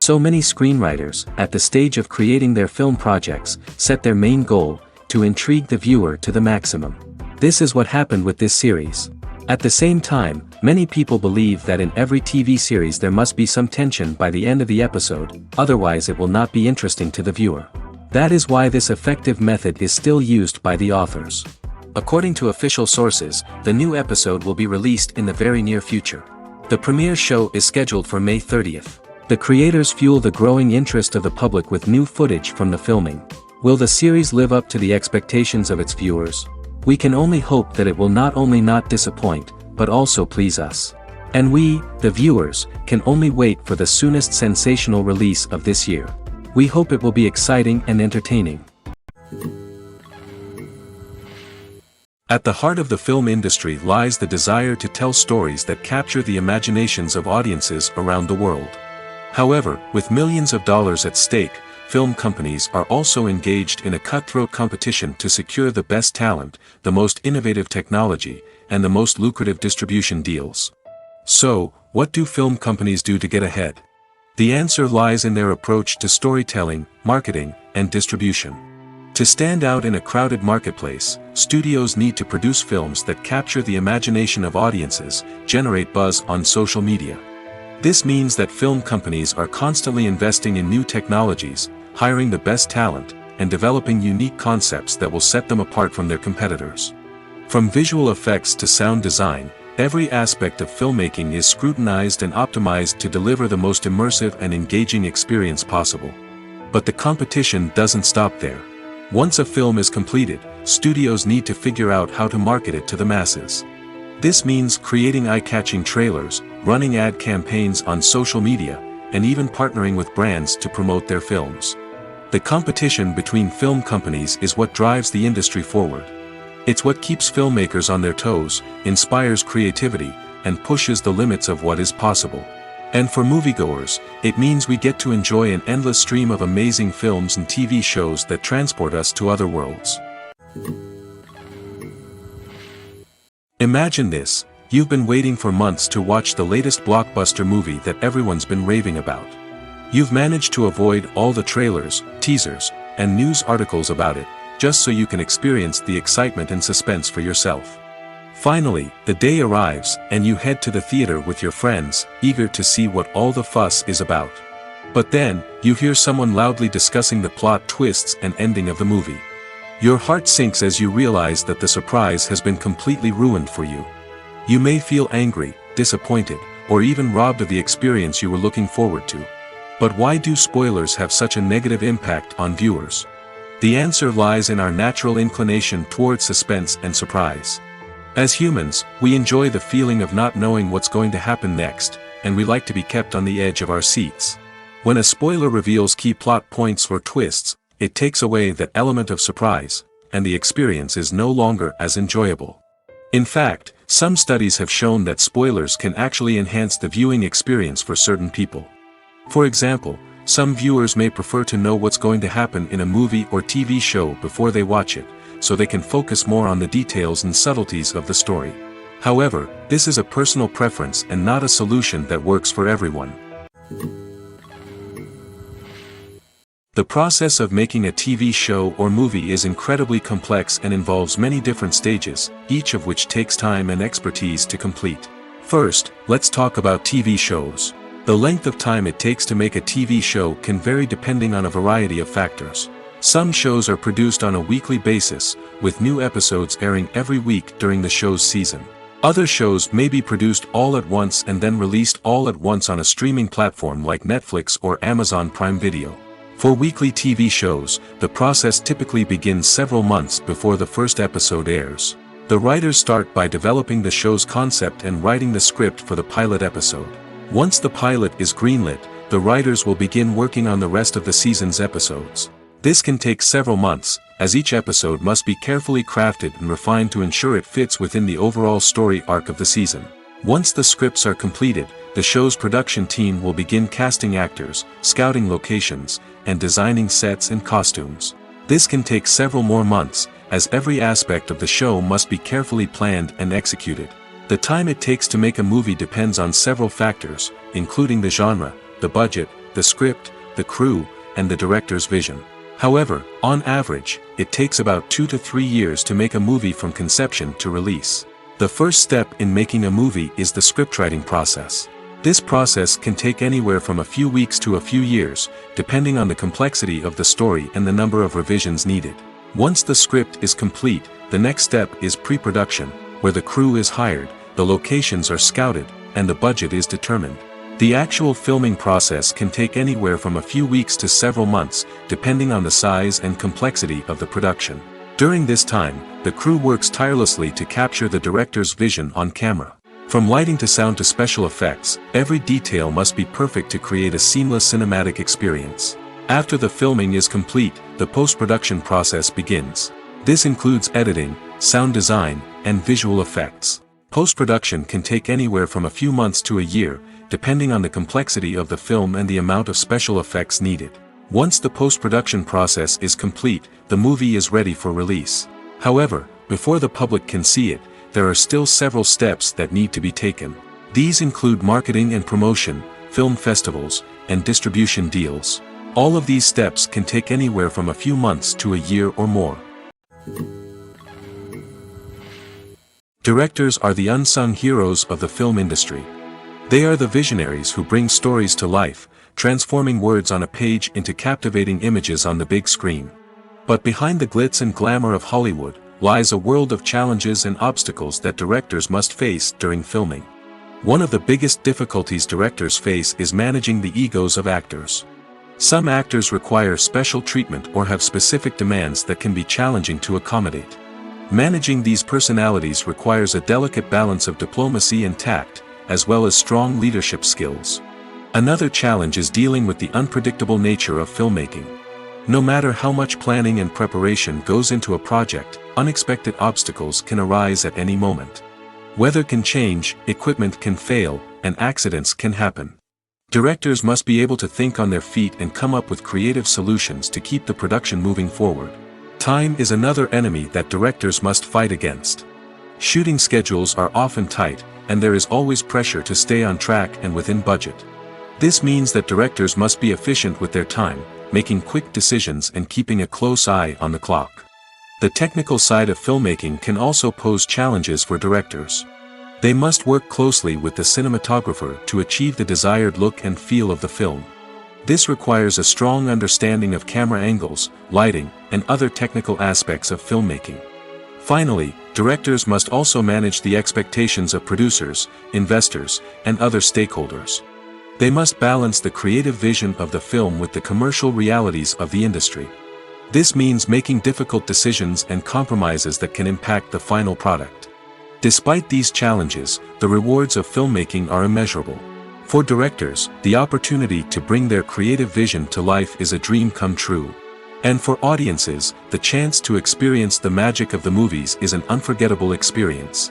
So many screenwriters, at the stage of creating their film projects, set their main goal, to intrigue the viewer to the maximum. This is what happened with this series. At the same time, many people believe that in every TV series there must be some tension by the end of the episode, otherwise it will not be interesting to the viewer. That is why this effective method is still used by the authors. According to official sources, the new episode will be released in the very near future. The premiere show is scheduled for May 30th. The creators fuel the growing interest of the public with new footage from the filming. Will the series live up to the expectations of its viewers? We can only hope that it will not only not disappoint, but also please us. And we, the viewers, can only wait for the soonest sensational release of this year. We hope it will be exciting and entertaining. At the heart of the film industry lies the desire to tell stories that capture the imaginations of audiences around the world. However, with millions of dollars at stake, film companies are also engaged in a cutthroat competition to secure the best talent, the most innovative technology, and the most lucrative distribution deals. So, what do film companies do to get ahead? The answer lies in their approach to storytelling, marketing, and distribution. To stand out in a crowded marketplace, studios need to produce films that capture the imagination of audiences, generate buzz on social media. This means that film companies are constantly investing in new technologies, hiring the best talent, and developing unique concepts that will set them apart from their competitors. From visual effects to sound design, every aspect of filmmaking is scrutinized and optimized to deliver the most immersive and engaging experience possible. But the competition doesn't stop there. Once a film is completed, studios need to figure out how to market it to the masses. This means creating eye-catching trailers, running ad campaigns on social media, and even partnering with brands to promote their films. The competition between film companies is what drives the industry forward. It's what keeps filmmakers on their toes, inspires creativity, and pushes the limits of what is possible. And for moviegoers, it means we get to enjoy an endless stream of amazing films and TV shows that transport us to other worlds. Imagine this: you've been waiting for months to watch the latest blockbuster movie that everyone's been raving about. You've managed to avoid all the trailers, teasers, and news articles about it, just so you can experience the excitement and suspense for yourself. Finally, the day arrives, and you head to the theater with your friends, eager to see what all the fuss is about. But then, you hear someone loudly discussing the plot twists and ending of the movie. Your heart sinks as you realize that the surprise has been completely ruined for you. You may feel angry, disappointed, or even robbed of the experience you were looking forward to. But why do spoilers have such a negative impact on viewers? The answer lies in our natural inclination toward suspense and surprise. As humans, we enjoy the feeling of not knowing what's going to happen next, and we like to be kept on the edge of our seats. When a spoiler reveals key plot points or twists, it takes away that element of surprise, and the experience is no longer as enjoyable. In fact, some studies have shown that spoilers can actually enhance the viewing experience for certain people. For example, some viewers may prefer to know what's going to happen in a movie or TV show before they watch it, so they can focus more on the details and subtleties of the story. However, this is a personal preference and not a solution that works for everyone. The process of making a TV show or movie is incredibly complex and involves many different stages, each of which takes time and expertise to complete. First, let's talk about TV shows. The length of time it takes to make a TV show can vary depending on a variety of factors. Some shows are produced on a weekly basis, with new episodes airing every week during the show's season. Other shows may be produced all at once and then released all at once on a streaming platform like Netflix or Amazon Prime Video. For weekly TV shows, the process typically begins several months before the first episode airs. The writers start by developing the show's concept and writing the script for the pilot episode. Once the pilot is greenlit, the writers will begin working on the rest of the season's episodes. This can take several months, as each episode must be carefully crafted and refined to ensure it fits within the overall story arc of the season. Once the scripts are completed, the show's production team will begin casting actors, scouting locations, and designing sets and costumes. This can take several more months, as every aspect of the show must be carefully planned and executed. The time it takes to make a movie depends on several factors, including the genre, the budget, the script, the crew, and the director's vision. However, on average, it takes about 2 to 3 years to make a movie from conception to release. The first step in making a movie is the scriptwriting process. This process can take anywhere from a few weeks to a few years, depending on the complexity of the story and the number of revisions needed. Once the script is complete, the next step is pre-production, where the crew is hired, the locations are scouted, and the budget is determined. The actual filming process can take anywhere from a few weeks to several months, depending on the size and complexity of the production. During this time, the crew works tirelessly to capture the director's vision on camera. From lighting to sound to special effects, every detail must be perfect to create a seamless cinematic experience. After the filming is complete, the post-production process begins. This includes editing, sound design, and visual effects. Post-production can take anywhere from a few months to a year, depending on the complexity of the film and the amount of special effects needed. Once the post-production process is complete, the movie is ready for release. However, before the public can see it, there are still several steps that need to be taken. These include marketing and promotion, film festivals, and distribution deals. All of these steps can take anywhere from a few months to a year or more. Directors are the unsung heroes of the film industry. They are the visionaries who bring stories to life, transforming words on a page into captivating images on the big screen. But behind the glitz and glamour of Hollywood, lies a world of challenges and obstacles that directors must face during filming. One of the biggest difficulties directors face is managing the egos of actors. Some actors require special treatment or have specific demands that can be challenging to accommodate. Managing these personalities requires a delicate balance of diplomacy and tact, as well as strong leadership skills. Another challenge is dealing with the unpredictable nature of filmmaking. No matter how much planning and preparation goes into a project, unexpected obstacles can arise at any moment. Weather can change, equipment can fail, and accidents can happen. Directors must be able to think on their feet and come up with creative solutions to keep the production moving forward. Time is another enemy that directors must fight against. Shooting schedules are often tight, and there is always pressure to stay on track and within budget. This means that directors must be efficient with their time, making quick decisions and keeping a close eye on the clock. The technical side of filmmaking can also pose challenges for directors. They must work closely with the cinematographer to achieve the desired look and feel of the film. This requires a strong understanding of camera angles, lighting, and other technical aspects of filmmaking. Finally, directors must also manage the expectations of producers, investors, and other stakeholders. They must balance the creative vision of the film with the commercial realities of the industry. This means making difficult decisions and compromises that can impact the final product. Despite these challenges, the rewards of filmmaking are immeasurable. For directors, the opportunity to bring their creative vision to life is a dream come true. And for audiences, the chance to experience the magic of the movies is an unforgettable experience.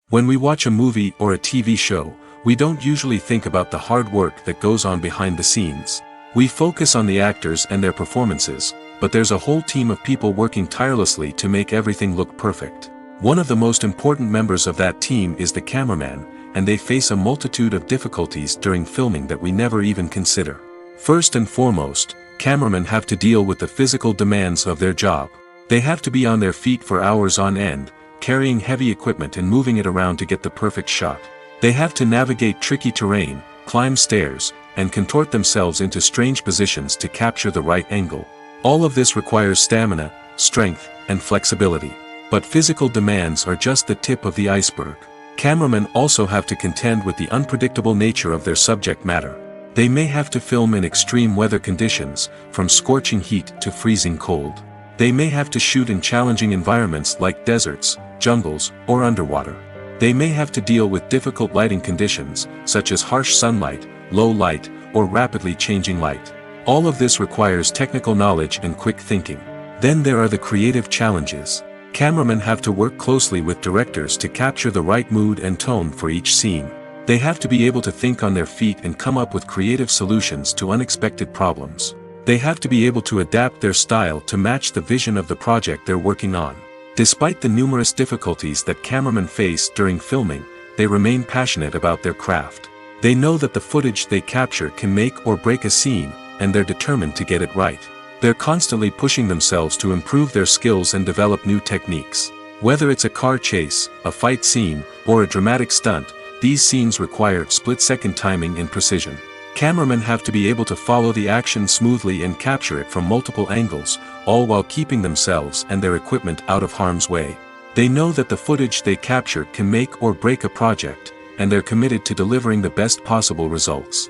When we watch a movie or a TV show, we don't usually think about the hard work that goes on behind the scenes. We focus on the actors and their performances, but there's a whole team of people working tirelessly to make everything look perfect. One of the most important members of that team is the cameraman, and they face a multitude of difficulties during filming that we never even consider. First and foremost, cameramen have to deal with the physical demands of their job. They have to be on their feet for hours on end, carrying heavy equipment and moving it around to get the perfect shot. They have to navigate tricky terrain, climb stairs, and contort themselves into strange positions to capture the right angle. All of this requires stamina, strength, and flexibility. But physical demands are just the tip of the iceberg. Cameramen also have to contend with the unpredictable nature of their subject matter. They may have to film in extreme weather conditions, from scorching heat to freezing cold. They may have to shoot in challenging environments like deserts, jungles, or underwater. They may have to deal with difficult lighting conditions, such as harsh sunlight, low light, or rapidly changing light. All of this requires technical knowledge and quick thinking. Then there are the creative challenges. Cameramen have to work closely with directors to capture the right mood and tone for each scene. They have to be able to think on their feet and come up with creative solutions to unexpected problems. They have to be able to adapt their style to match the vision of the project they're working on. Despite the numerous difficulties that cameramen face during filming, they remain passionate about their craft. They know that the footage they capture can make or break a scene, and they're determined to get it right. They're constantly pushing themselves to improve their skills and develop new techniques. Whether it's a car chase, a fight scene, or a dramatic stunt, these scenes require split-second timing and precision. Cameramen have to be able to follow the action smoothly and capture it from multiple angles, all while keeping themselves and their equipment out of harm's way. They know that the footage they capture can make or break a project, and they're committed to delivering the best possible results.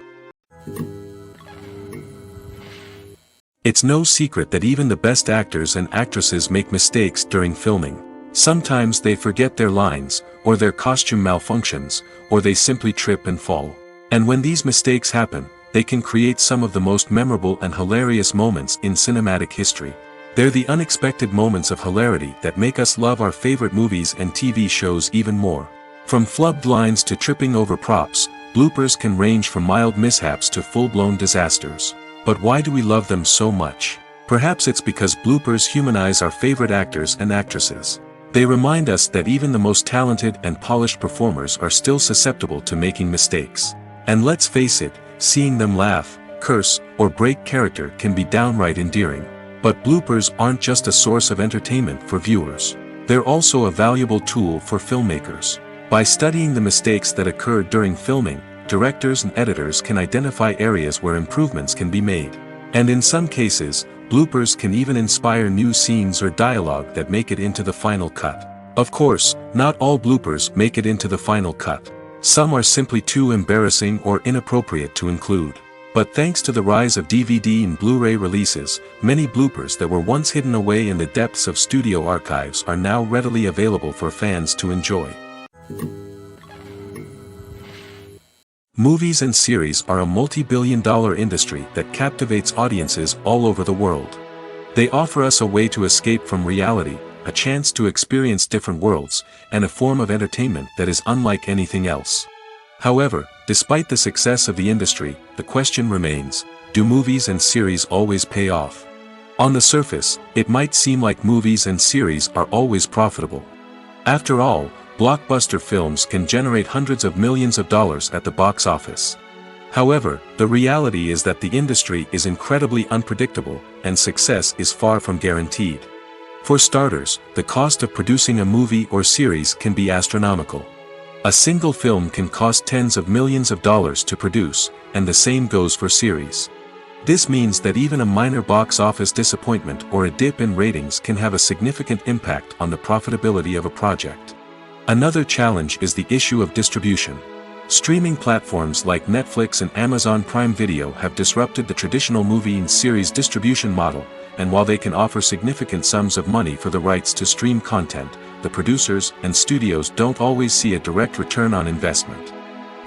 It's no secret that even the best actors and actresses make mistakes during filming. Sometimes they forget their lines, or their costume malfunctions, or they simply trip and fall. And when these mistakes happen, they can create some of the most memorable and hilarious moments in cinematic history. They're the unexpected moments of hilarity that make us love our favorite movies and TV shows even more. From flubbed lines to tripping over props, bloopers can range from mild mishaps to full-blown disasters. But why do we love them so much? Perhaps it's because bloopers humanize our favorite actors and actresses. They remind us that even the most talented and polished performers are still susceptible to making mistakes. And let's face it, seeing them laugh, curse, or break character can be downright endearing. But bloopers aren't just a source of entertainment for viewers. They're also a valuable tool for filmmakers. By studying the mistakes that occurred during filming, directors and editors can identify areas where improvements can be made. And in some cases, bloopers can even inspire new scenes or dialogue that make it into the final cut. Of course, not all bloopers make it into the final cut. Some are simply too embarrassing or inappropriate to include. But thanks to the rise of DVD and Blu-ray releases, many bloopers that were once hidden away in the depths of studio archives are now readily available for fans to enjoy. Movies and series are a multi-billion-dollar industry that captivates audiences all over the world. They offer us a way to escape from reality, a chance to experience different worlds, and a form of entertainment that is unlike anything else. However, despite the success of the industry, the question remains, do movies and series always pay off? On the surface, it might seem like movies and series are always profitable. After all, blockbuster films can generate hundreds of millions of dollars at the box office. However, the reality is that the industry is incredibly unpredictable, and success is far from guaranteed. For starters, the cost of producing a movie or series can be astronomical. A single film can cost tens of millions of dollars to produce, and the same goes for series. This means that even a minor box office disappointment or a dip in ratings can have a significant impact on the profitability of a project. Another challenge is the issue of distribution. Streaming platforms like Netflix and Amazon Prime Video have disrupted the traditional movie and series distribution model, and while they can offer significant sums of money for the rights to stream content, the producers and studios don't always see a direct return on investment.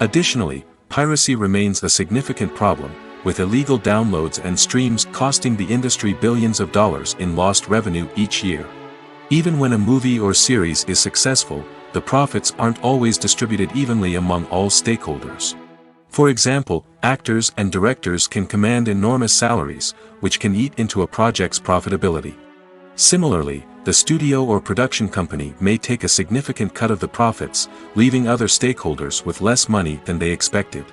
Additionally, piracy remains a significant problem, with illegal downloads and streams costing the industry billions of dollars in lost revenue each year. Even when a movie or series is successful, the profits aren't always distributed evenly among all stakeholders. For example, actors and directors can command enormous salaries, which can eat into a project's profitability. Similarly, the studio or production company may take a significant cut of the profits, leaving other stakeholders with less money than they expected.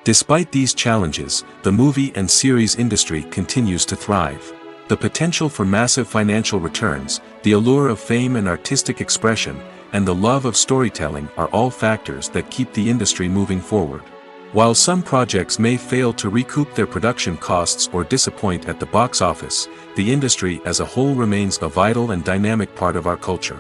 Despite these challenges, the movie and series industry continues to thrive. The potential for massive financial returns, the allure of fame and artistic expression, and the love of storytelling are all factors that keep the industry moving forward. While some projects may fail to recoup their production costs or disappoint at the box office, the industry as a whole remains a vital and dynamic part of our culture.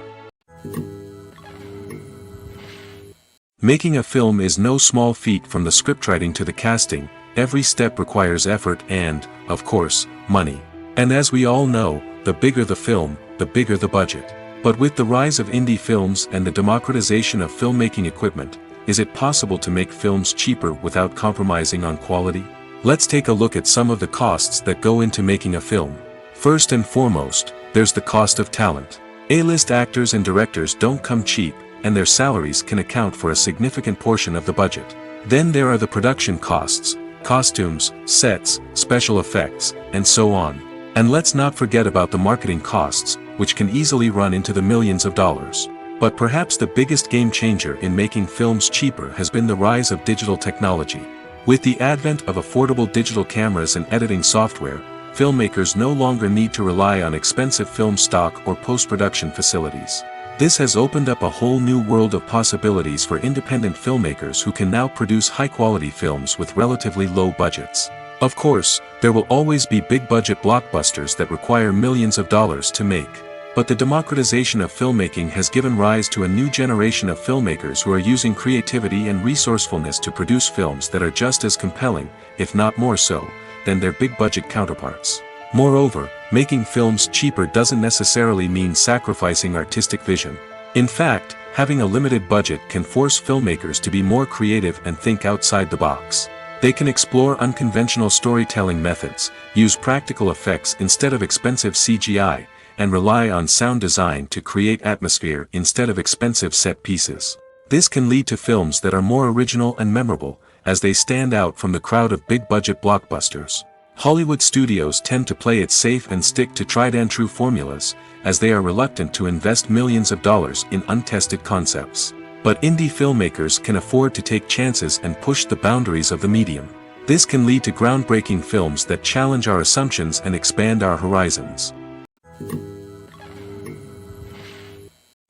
Making a film is no small feat. From the scriptwriting to the casting, every step requires effort and, of course, money. And as we all know, the bigger the film, the bigger the budget. But with the rise of indie films and the democratization of filmmaking equipment, is it possible to make films cheaper without compromising on quality? Let's take a look at some of the costs that go into making a film. First and foremost, there's the cost of talent. A-list actors and directors don't come cheap, and their salaries can account for a significant portion of the budget. Then there are the production costs, costumes, sets, special effects, and so on. And let's not forget about the marketing costs, which can easily run into the millions of dollars. But perhaps the biggest game changer in making films cheaper has been the rise of digital technology. With the advent of affordable digital cameras and editing software, filmmakers no longer need to rely on expensive film stock or post-production facilities. This has opened up a whole new world of possibilities for independent filmmakers who can now produce high-quality films with relatively low budgets. Of course, there will always be big-budget blockbusters that require millions of dollars to make. But the democratization of filmmaking has given rise to a new generation of filmmakers who are using creativity and resourcefulness to produce films that are just as compelling, if not more so, than their big-budget counterparts. Moreover, making films cheaper doesn't necessarily mean sacrificing artistic vision. In fact, having a limited budget can force filmmakers to be more creative and think outside the box. They can explore unconventional storytelling methods, use practical effects instead of expensive CGI, and rely on sound design to create atmosphere instead of expensive set pieces. This can lead to films that are more original and memorable, as they stand out from the crowd of big-budget blockbusters. Hollywood studios tend to play it safe and stick to tried-and-true formulas, as they are reluctant to invest millions of dollars in untested concepts. But indie filmmakers can afford to take chances and push the boundaries of the medium. This can lead to groundbreaking films that challenge our assumptions and expand our horizons.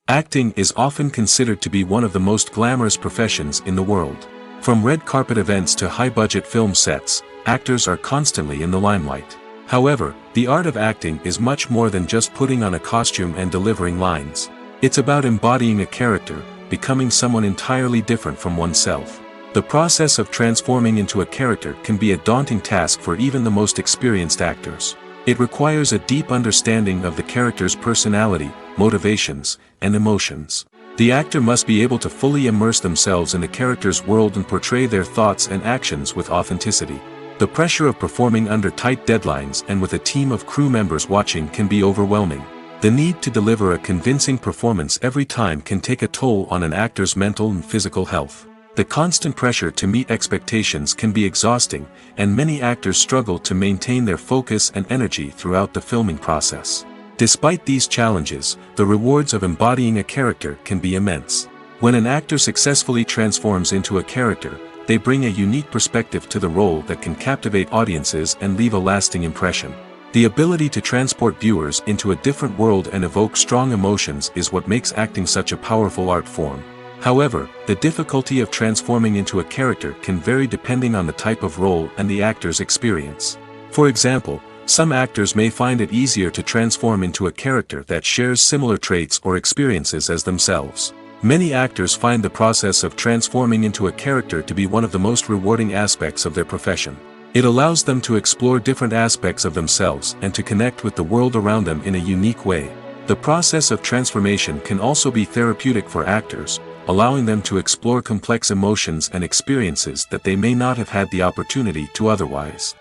Acting is often considered to be one of the most glamorous professions in the world. From red carpet events to high-budget film sets, actors are constantly in the limelight. However, the art of acting is much more than just putting on a costume and delivering lines. It's about embodying a character, becoming someone entirely different from oneself. The process of transforming into a character can be a daunting task for even the most experienced actors. It requires a deep understanding of the character's personality, motivations, and emotions. The actor must be able to fully immerse themselves in the character's world and portray their thoughts and actions with authenticity. The pressure of performing under tight deadlines and with a team of crew members watching can be overwhelming. The need to deliver a convincing performance every time can take a toll on an actor's mental and physical health. The constant pressure to meet expectations can be exhausting, and many actors struggle to maintain their focus and energy throughout the filming process. Despite these challenges, the rewards of embodying a character can be immense. When an actor successfully transforms into a character, they bring a unique perspective to the role that can captivate audiences and leave a lasting impression. The ability to transport viewers into a different world and evoke strong emotions is what makes acting such a powerful art form. However, the difficulty of transforming into a character can vary depending on the type of role and the actor's experience. For example, some actors may find it easier to transform into a character that shares similar traits or experiences as themselves. Many actors find the process of transforming into a character to be one of the most rewarding aspects of their profession. It allows them to explore different aspects of themselves and to connect with the world around them in a unique way. The process of transformation can also be therapeutic for actors, allowing them to explore complex emotions and experiences that they may not have had the opportunity to otherwise.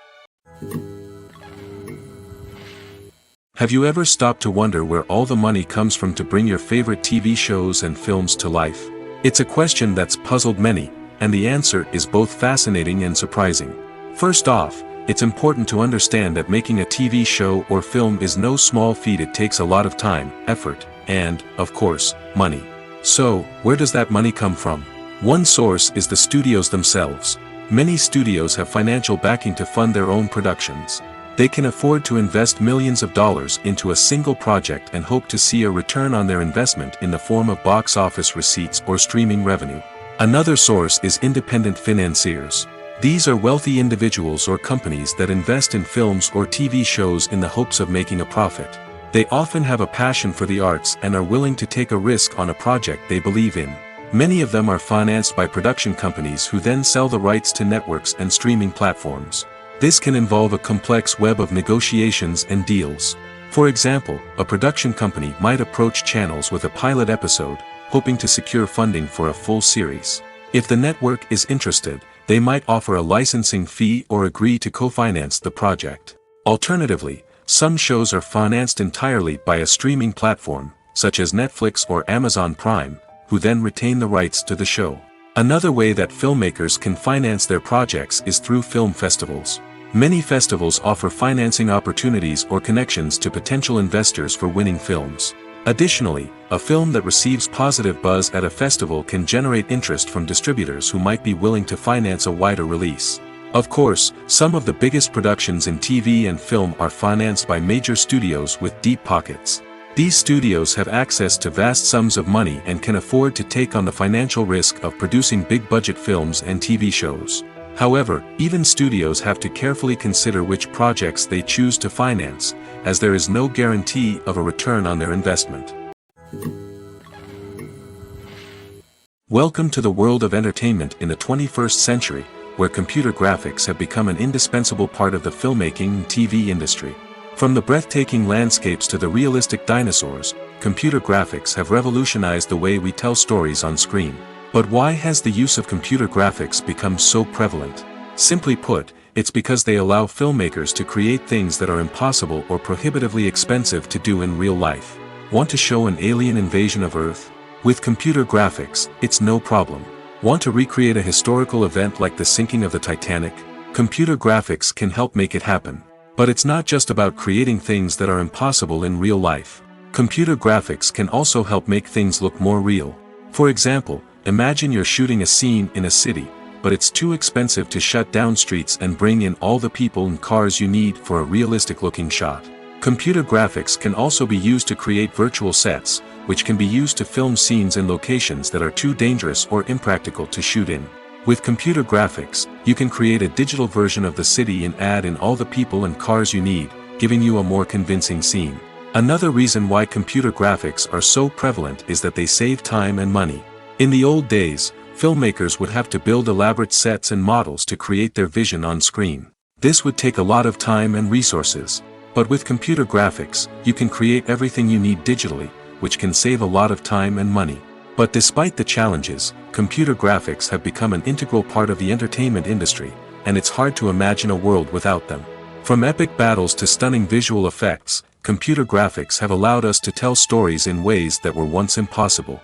Have you ever stopped to wonder where all the money comes from to bring your favorite TV shows and films to life? It's a question that's puzzled many, and the answer is both fascinating and surprising. First off, it's important to understand that making a TV show or film is no small feat. It takes a lot of time, effort, and, of course, money. So, where does that money come from? One source is the studios themselves. Many studios have financial backing to fund their own productions. They can afford to invest millions of dollars into a single project and hope to see a return on their investment in the form of box office receipts or streaming revenue. Another source is independent financiers. These are wealthy individuals or companies that invest in films or TV shows in the hopes of making a profit. They often have a passion for the arts and are willing to take a risk on a project they believe in. Many of them are financed by production companies who then sell the rights to networks and streaming platforms. This can involve a complex web of negotiations and deals. For example, a production company might approach channels with a pilot episode, hoping to secure funding for a full series. If the network is interested, they might offer a licensing fee or agree to co-finance the project. Alternatively, some shows are financed entirely by a streaming platform, such as Netflix or Amazon Prime, who then retain the rights to the show. Another way that filmmakers can finance their projects is through film festivals. Many festivals offer financing opportunities or connections to potential investors for winning films. Additionally, a film that receives positive buzz at a festival can generate interest from distributors who might be willing to finance a wider release. Of course, some of the biggest productions in TV and film are financed by major studios with deep pockets. These studios have access to vast sums of money and can afford to take on the financial risk of producing big-budget films and TV shows. However, even studios have to carefully consider which projects they choose to finance, as there is no guarantee of a return on their investment. Welcome to the world of entertainment in the 21st century, where computer graphics have become an indispensable part of the filmmaking and TV industry. From the breathtaking landscapes to the realistic dinosaurs, computer graphics have revolutionized the way we tell stories on screen. But why has the use of computer graphics become so prevalent? Simply put, it's because they allow filmmakers to create things that are impossible or prohibitively expensive to do in real life. Want to show an alien invasion of Earth? With computer graphics, it's no problem. Want to recreate a historical event like the sinking of the Titanic? Computer graphics can help make it happen. But it's not just about creating things that are impossible in real life. Computer graphics can also help make things look more real. For example, imagine you're shooting a scene in a city, but it's too expensive to shut down streets and bring in all the people and cars you need for a realistic-looking shot. Computer graphics can also be used to create virtual sets, which can be used to film scenes in locations that are too dangerous or impractical to shoot in. With computer graphics, you can create a digital version of the city and add in all the people and cars you need, giving you a more convincing scene. Another reason why computer graphics are so prevalent is that they save time and money. In the old days, filmmakers would have to build elaborate sets and models to create their vision on screen. This would take a lot of time and resources. But with computer graphics, you can create everything you need digitally, which can save a lot of time and money. But despite the challenges, computer graphics have become an integral part of the entertainment industry, and it's hard to imagine a world without them. From epic battles to stunning visual effects, computer graphics have allowed us to tell stories in ways that were once impossible.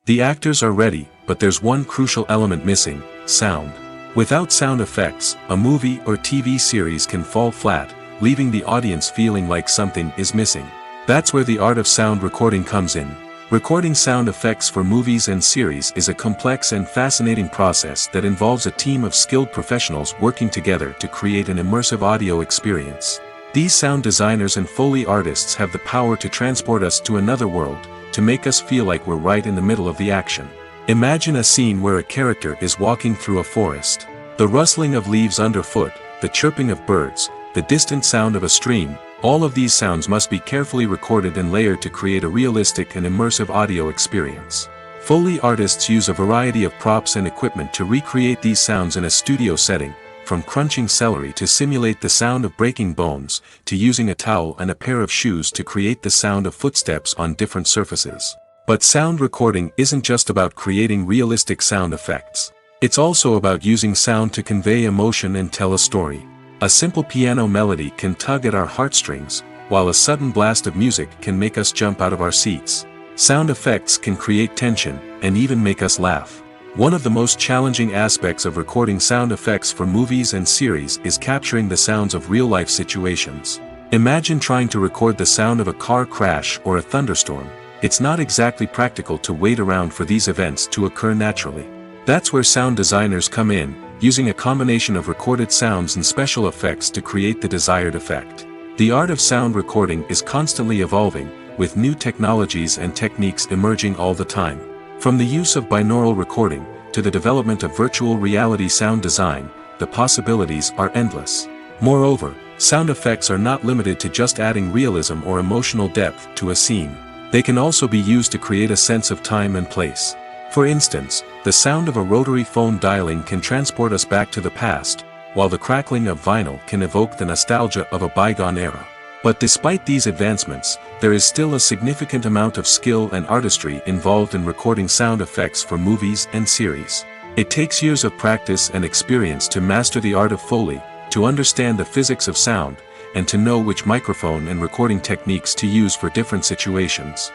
The actors are ready, but there's one crucial element missing: sound. Without sound effects, a movie or TV series can fall flat, leaving the audience feeling like something is missing. That's where the art of sound recording comes in. Recording sound effects for movies and series is a complex and fascinating process that involves a team of skilled professionals working together to create an immersive audio experience. These sound designers and Foley artists have the power to transport us to another world, to make us feel like we're right in the middle of the action. Imagine a scene where a character is walking through a forest. The rustling of leaves underfoot, the chirping of birds, the distant sound of a stream, all of these sounds must be carefully recorded and layered to create a realistic and immersive audio experience. Foley artists use a variety of props and equipment to recreate these sounds in a studio setting, from crunching celery to simulate the sound of breaking bones, to using a towel and a pair of shoes to create the sound of footsteps on different surfaces. But sound recording isn't just about creating realistic sound effects. It's also about using sound to convey emotion and tell a story. A simple piano melody can tug at our heartstrings, while a sudden blast of music can make us jump out of our seats. Sound effects can create tension, and even make us laugh. One of the most challenging aspects of recording sound effects for movies and series is capturing the sounds of real-life situations. Imagine trying to record the sound of a car crash or a thunderstorm. It's not exactly practical to wait around for these events to occur naturally. That's where sound designers come in, using a combination of recorded sounds and special effects to create the desired effect. The art of sound recording is constantly evolving, with new technologies and techniques emerging all the time. From the use of binaural recording, to the development of virtual reality sound design, the possibilities are endless. Moreover, sound effects are not limited to just adding realism or emotional depth to a scene. They can also be used to create a sense of time and place. For instance, the sound of a rotary phone dialing can transport us back to the past, while the crackling of vinyl can evoke the nostalgia of a bygone era. But despite these advancements, there is still a significant amount of skill and artistry involved in recording sound effects for movies and series. It takes years of practice and experience to master the art of Foley, to understand the physics of sound, and to know which microphone and recording techniques to use for different situations.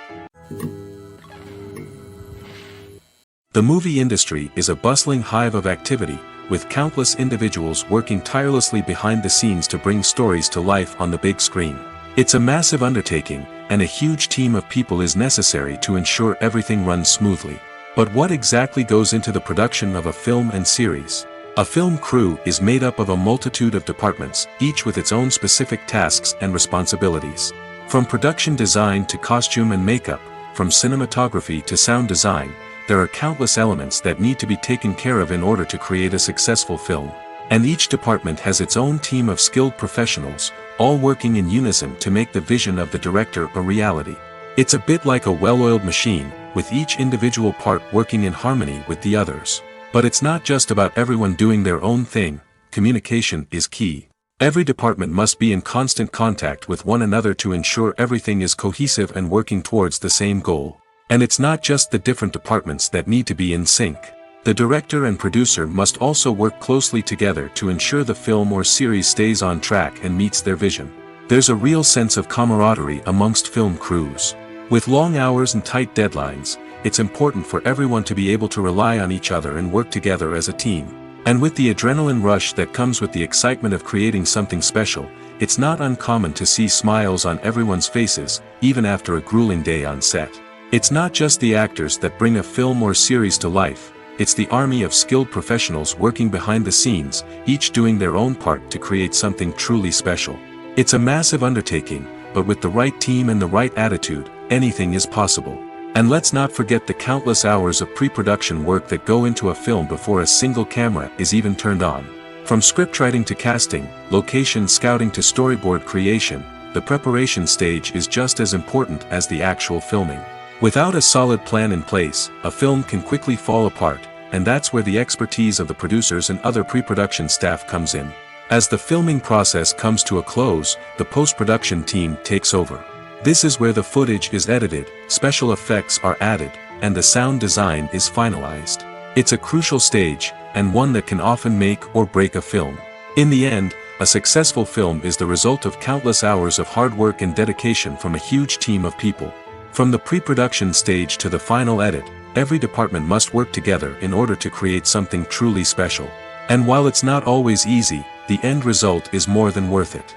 The movie industry is a bustling hive of activity, with countless individuals working tirelessly behind the scenes to bring stories to life on the big screen. It's a massive undertaking, and a huge team of people is necessary to ensure everything runs smoothly. But what exactly goes into the production of a film and series? A film crew is made up of a multitude of departments, each with its own specific tasks and responsibilities. From production design to costume and makeup, from cinematography to sound design, there are countless elements that need to be taken care of in order to create a successful film. And each department has its own team of skilled professionals, all working in unison to make the vision of the director a reality. It's a bit like a well-oiled machine, with each individual part working in harmony with the others. But it's not just about everyone doing their own thing. Communication is key. Every department must be in constant contact with one another to ensure everything is cohesive and working towards the same goal. And it's not just the different departments that need to be in sync. The director and producer must also work closely together to ensure the film or series stays on track and meets their vision. There's a real sense of camaraderie amongst film crews. With long hours and tight deadlines, it's important for everyone to be able to rely on each other and work together as a team. And with the adrenaline rush that comes with the excitement of creating something special, it's not uncommon to see smiles on everyone's faces, even after a grueling day on set. It's not just the actors that bring a film or series to life, it's the army of skilled professionals working behind the scenes, each doing their own part to create something truly special. It's a massive undertaking, but with the right team and the right attitude, anything is possible. And let's not forget the countless hours of pre-production work that go into a film before a single camera is even turned on. From scriptwriting to casting, location scouting to storyboard creation, the preparation stage is just as important as the actual filming. Without a solid plan in place, a film can quickly fall apart, and that's where the expertise of the producers and other pre-production staff comes in. As the filming process comes to a close, the post-production team takes over. This is where the footage is edited, special effects are added, and the sound design is finalized. It's a crucial stage, and one that can often make or break a film. In the end, a successful film is the result of countless hours of hard work and dedication from a huge team of people. From the pre-production stage to the final edit, every department must work together in order to create something truly special. And while it's not always easy, the end result is more than worth it.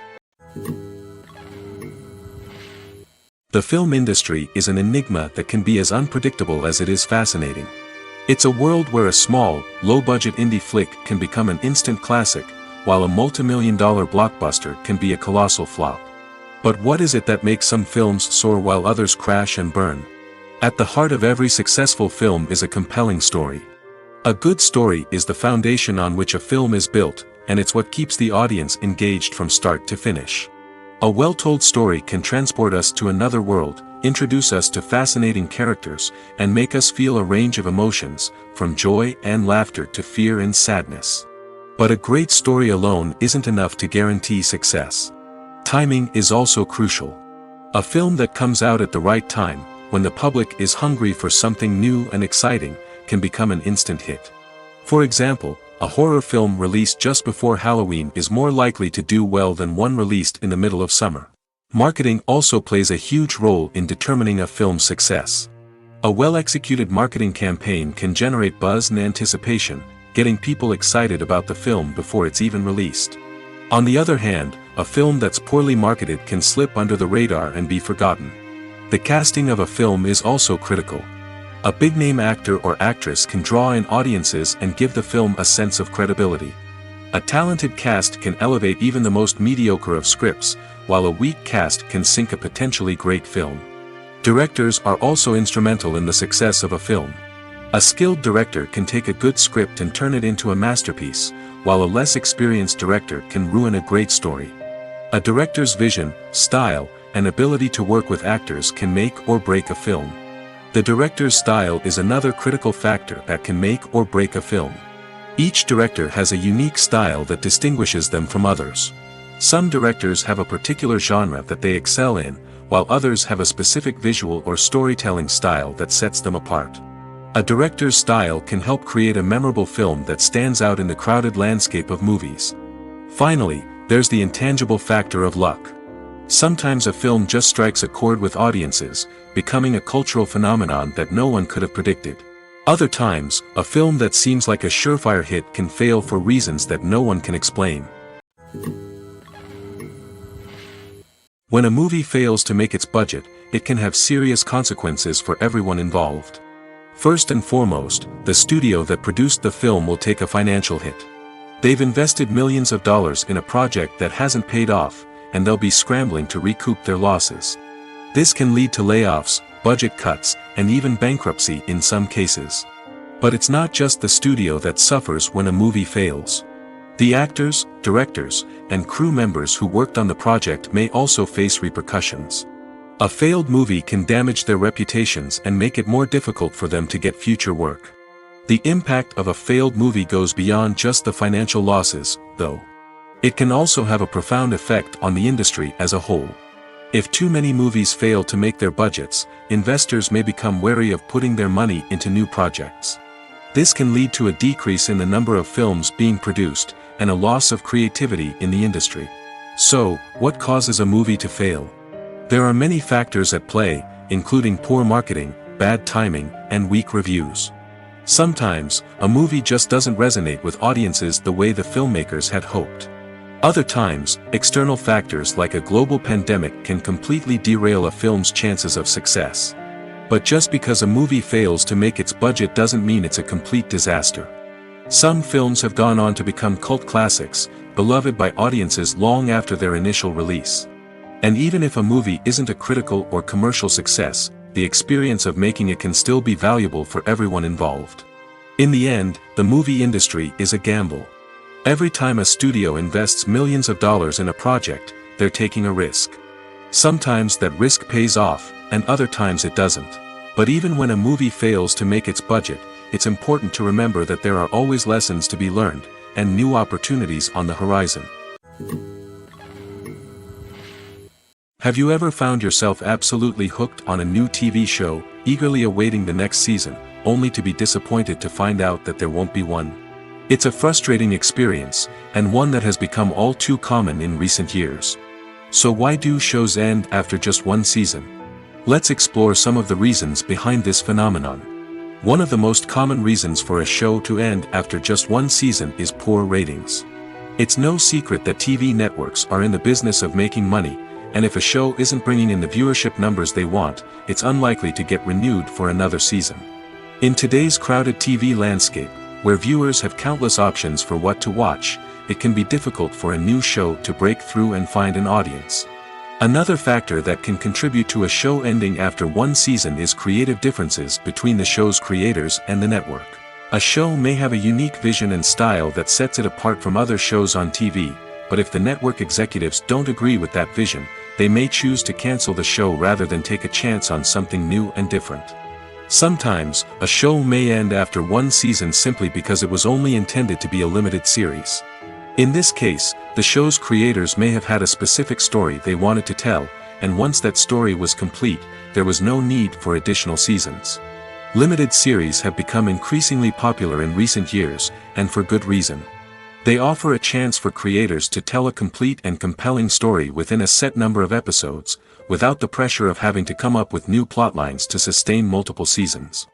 The film industry is an enigma that can be as unpredictable as it is fascinating. It's a world where a small, low-budget indie flick can become an instant classic, while a multi-million-dollar blockbuster can be a colossal flop. But what is it that makes some films soar while others crash and burn? At the heart of every successful film is a compelling story. A good story is the foundation on which a film is built, and it's what keeps the audience engaged from start to finish. A well-told story can transport us to another world, introduce us to fascinating characters, and make us feel a range of emotions, from joy and laughter to fear and sadness. But a great story alone isn't enough to guarantee success. Timing is also crucial. A film that comes out at the right time, when the public is hungry for something new and exciting, can become an instant hit. For example, a horror film released just before Halloween is more likely to do well than one released in the middle of summer. Marketing also plays a huge role in determining a film's success. A well-executed marketing campaign can generate buzz and anticipation, getting people excited about the film before it's even released. On the other hand, a film that's poorly marketed can slip under the radar and be forgotten. The casting of a film is also critical. A big-name actor or actress can draw in audiences and give the film a sense of credibility. A talented cast can elevate even the most mediocre of scripts, while a weak cast can sink a potentially great film. Directors are also instrumental in the success of a film. A skilled director can take a good script and turn it into a masterpiece, while a less experienced director can ruin a great story. A director's vision, style, and ability to work with actors can make or break a film. The director's style is another critical factor that can make or break a film. Each director has a unique style that distinguishes them from others. Some directors have a particular genre that they excel in, while others have a specific visual or storytelling style that sets them apart. A director's style can help create a memorable film that stands out in the crowded landscape of movies. Finally, there's the intangible factor of luck. Sometimes a film just strikes a chord with audiences, becoming a cultural phenomenon that no one could have predicted. Other times, a film that seems like a surefire hit can fail for reasons that no one can explain. When a movie fails to make its budget, it can have serious consequences for everyone involved. First and foremost, the studio that produced the film will take a financial hit. They've invested millions of dollars in a project that hasn't paid off, and they'll be scrambling to recoup their losses. This can lead to layoffs, budget cuts, and even bankruptcy in some cases. But it's not just the studio that suffers when a movie fails. The actors, directors, and crew members who worked on the project may also face repercussions. A failed movie can damage their reputations and make it more difficult for them to get future work. The impact of a failed movie goes beyond just the financial losses, though. It can also have a profound effect on the industry as a whole. If too many movies fail to make their budgets, investors may become wary of putting their money into new projects. This can lead to a decrease in the number of films being produced, and a loss of creativity in the industry. So, what causes a movie to fail? There are many factors at play, including poor marketing, bad timing, and weak reviews. Sometimes, a movie just doesn't resonate with audiences the way the filmmakers had hoped. Other times, external factors like a global pandemic can completely derail a film's chances of success. But just because a movie fails to make its budget doesn't mean it's a complete disaster. Some films have gone on to become cult classics, beloved by audiences long after their initial release. And even if a movie isn't a critical or commercial success, the experience of making it can still be valuable for everyone involved. In the end, the movie industry is a gamble. Every time a studio invests millions of dollars in a project, they're taking a risk. Sometimes that risk pays off, and other times it doesn't. But even when a movie fails to make its budget, it's important to remember that there are always lessons to be learned, and new opportunities on the horizon. Have you ever found yourself absolutely hooked on a new TV show, eagerly awaiting the next season, only to be disappointed to find out that there won't be one? It's a frustrating experience, and one that has become all too common in recent years. So why do shows end after just one season? Let's explore some of the reasons behind this phenomenon. One of the most common reasons for a show to end after just one season is poor ratings. It's no secret that TV networks are in the business of making money, and if a show isn't bringing in the viewership numbers they want, it's unlikely to get renewed for another season. In today's crowded TV landscape, where viewers have countless options for what to watch, it can be difficult for a new show to break through and find an audience. Another factor that can contribute to a show ending after one season is creative differences between the show's creators and the network. A show may have a unique vision and style that sets it apart from other shows on TV, but if the network executives don't agree with that vision, they may choose to cancel the show rather than take a chance on something new and different. Sometimes, a show may end after one season simply because it was only intended to be a limited series. In this case, the show's creators may have had a specific story they wanted to tell, and once that story was complete, there was no need for additional seasons. Limited series have become increasingly popular in recent years, and for good reason. They offer a chance for creators to tell a complete and compelling story within a set number of episodes, without the pressure of having to come up with new plotlines to sustain multiple seasons.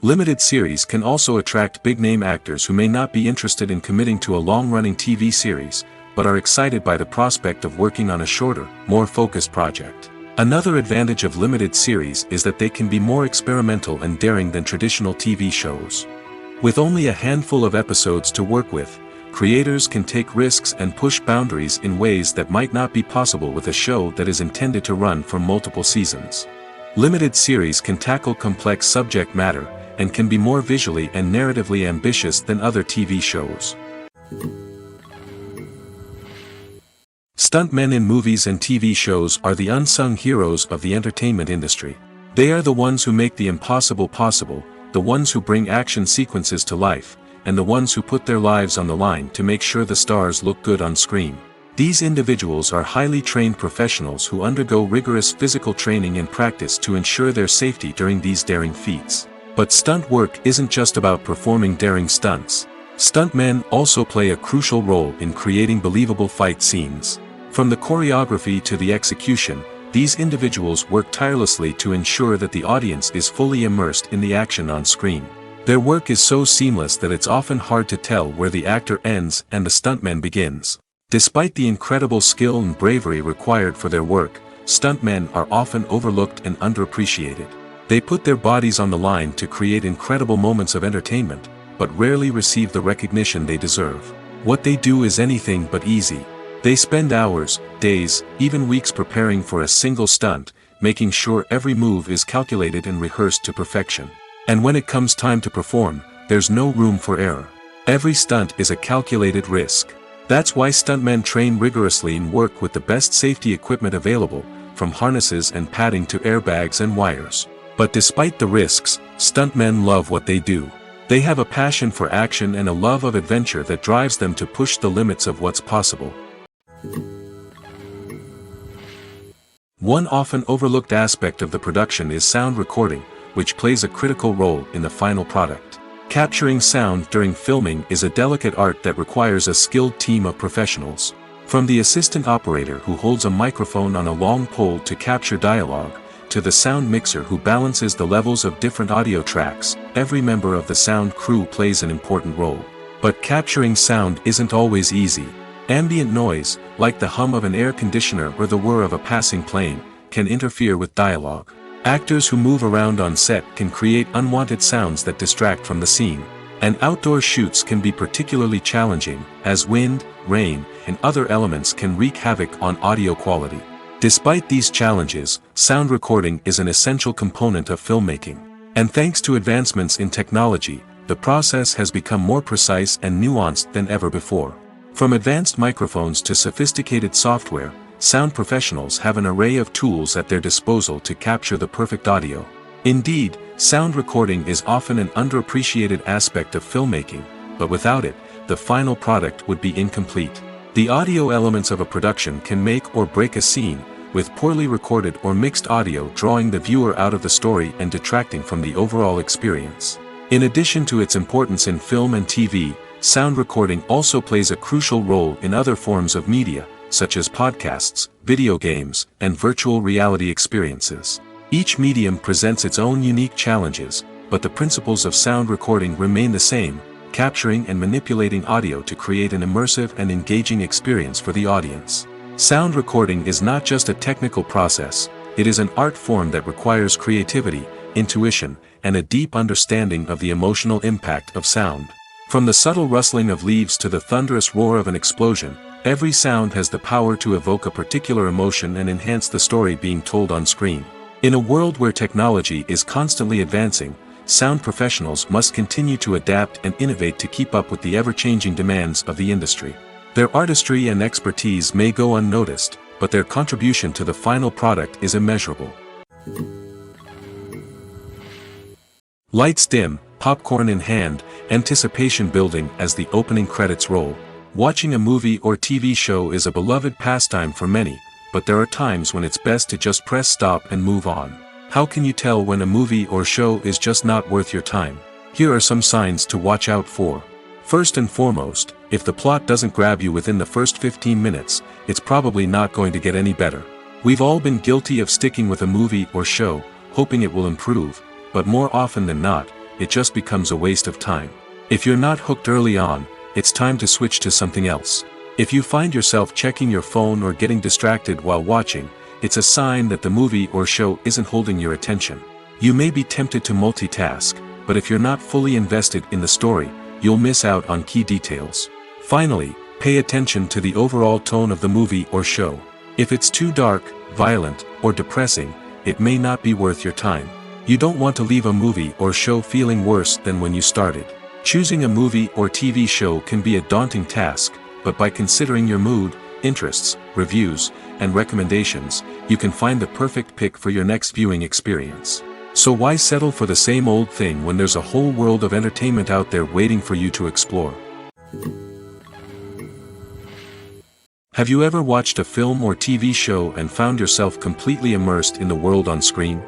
Limited series can also attract big-name actors who may not be interested in committing to a long-running TV series, but are excited by the prospect of working on a shorter, more focused project. Another advantage of limited series is that they can be more experimental and daring than traditional TV shows. With only a handful of episodes to work with, creators can take risks and push boundaries in ways that might not be possible with a show that is intended to run for multiple seasons. Limited series can tackle complex subject matter, and can be more visually and narratively ambitious than other TV shows. Stuntmen in movies and TV shows are the unsung heroes of the entertainment industry. They are the ones who make the impossible possible, the ones who bring action sequences to life, and the ones who put their lives on the line to make sure the stars look good on screen. These individuals are highly trained professionals who undergo rigorous physical training and practice to ensure their safety during these daring feats. But stunt work isn't just about performing daring stunts. Stuntmen also play a crucial role in creating believable fight scenes. From the choreography to the execution, these individuals work tirelessly to ensure that the audience is fully immersed in the action on screen. Their work is so seamless that it's often hard to tell where the actor ends and the stuntman begins. Despite the incredible skill and bravery required for their work, stuntmen are often overlooked and underappreciated. They put their bodies on the line to create incredible moments of entertainment, but rarely receive the recognition they deserve. What they do is anything but easy. They spend hours, days, even weeks preparing for a single stunt, making sure every move is calculated and rehearsed to perfection. And when it comes time to perform, there's no room for error. Every stunt is a calculated risk. That's why stuntmen train rigorously and work with the best safety equipment available, from harnesses and padding to airbags and wires. But despite the risks, stuntmen love what they do. They have a passion for action and a love of adventure that drives them to push the limits of what's possible. One often overlooked aspect of the production is sound recording, which plays a critical role in the final product. Capturing sound during filming is a delicate art that requires a skilled team of professionals. From the assistant operator who holds a microphone on a long pole to capture dialogue, to the sound mixer who balances the levels of different audio tracks, every member of the sound crew plays an important role. But capturing sound isn't always easy. Ambient noise, like the hum of an air conditioner or the whir of a passing plane, can interfere with dialogue. Actors who move around on set can create unwanted sounds that distract from the scene. And outdoor shoots can be particularly challenging, as wind, rain, and other elements can wreak havoc on audio quality. Despite these challenges, sound recording is an essential component of filmmaking. And thanks to advancements in technology, the process has become more precise and nuanced than ever before. From advanced microphones to sophisticated software, sound professionals have an array of tools at their disposal to capture the perfect audio. Indeed, sound recording is often an underappreciated aspect of filmmaking, but without it, the final product would be incomplete. The audio elements of a production can make or break a scene, with poorly recorded or mixed audio drawing the viewer out of the story and detracting from the overall experience. In addition to its importance in film and TV, sound recording also plays a crucial role in other forms of media, such as podcasts, video games, and virtual reality experiences. Each medium presents its own unique challenges, but the principles of sound recording remain the same, capturing and manipulating audio to create an immersive and engaging experience for the audience. Sound recording is not just a technical process, it is an art form that requires creativity, intuition, and a deep understanding of the emotional impact of sound. From the subtle rustling of leaves to the thunderous roar of an explosion, every sound has the power to evoke a particular emotion and enhance the story being told on screen. In a world where technology is constantly advancing, sound professionals must continue to adapt and innovate to keep up with the ever-changing demands of the industry. Their artistry and expertise may go unnoticed, but their contribution to the final product is immeasurable. Lights dim, popcorn in hand, anticipation building as the opening credits roll. Watching a movie or TV show is a beloved pastime for many, but there are times when it's best to just press stop and move on. How can you tell when a movie or show is just not worth your time? Here are some signs to watch out for. First and foremost, if the plot doesn't grab you within the first 15 minutes, it's probably not going to get any better. We've all been guilty of sticking with a movie or show, hoping it will improve, but more often than not, it just becomes a waste of time. If you're not hooked early on, it's time to switch to something else. If you find yourself checking your phone or getting distracted while watching, it's a sign that the movie or show isn't holding your attention. You may be tempted to multitask, but if you're not fully invested in the story, you'll miss out on key details. Finally, pay attention to the overall tone of the movie or show. If it's too dark, violent, or depressing, it may not be worth your time. You don't want to leave a movie or show feeling worse than when you started. Choosing a movie or TV show can be a daunting task, but by considering your mood, interests, reviews, and recommendations, you can find the perfect pick for your next viewing experience. So why settle for the same old thing when there's a whole world of entertainment out there waiting for you to explore? Have you ever watched a film or TV show and found yourself completely immersed in the world on screen?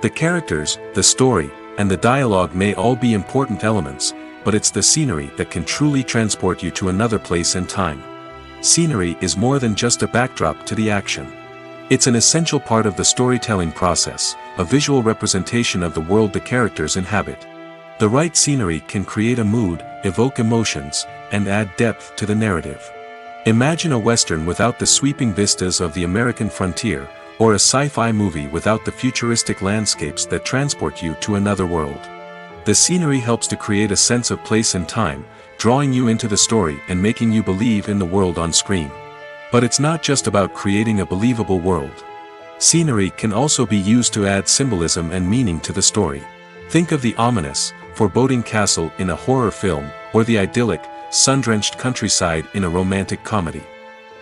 The characters, the story, and the dialogue may all be important elements, but it's the scenery that can truly transport you to another place and time. Scenery is more than just a backdrop to the action. It's an essential part of the storytelling process, a visual representation of the world the characters inhabit. The right scenery can create a mood, evoke emotions, and add depth to the narrative. Imagine a western without the sweeping vistas of the American frontier, or a sci-fi movie without the futuristic landscapes that transport you to another world. The scenery helps to create a sense of place and time, drawing you into the story and making you believe in the world on screen. But it's not just about creating a believable world. Scenery can also be used to add symbolism and meaning to the story. Think of the ominous, foreboding castle in a horror film, or the idyllic, sun-drenched countryside in a romantic comedy.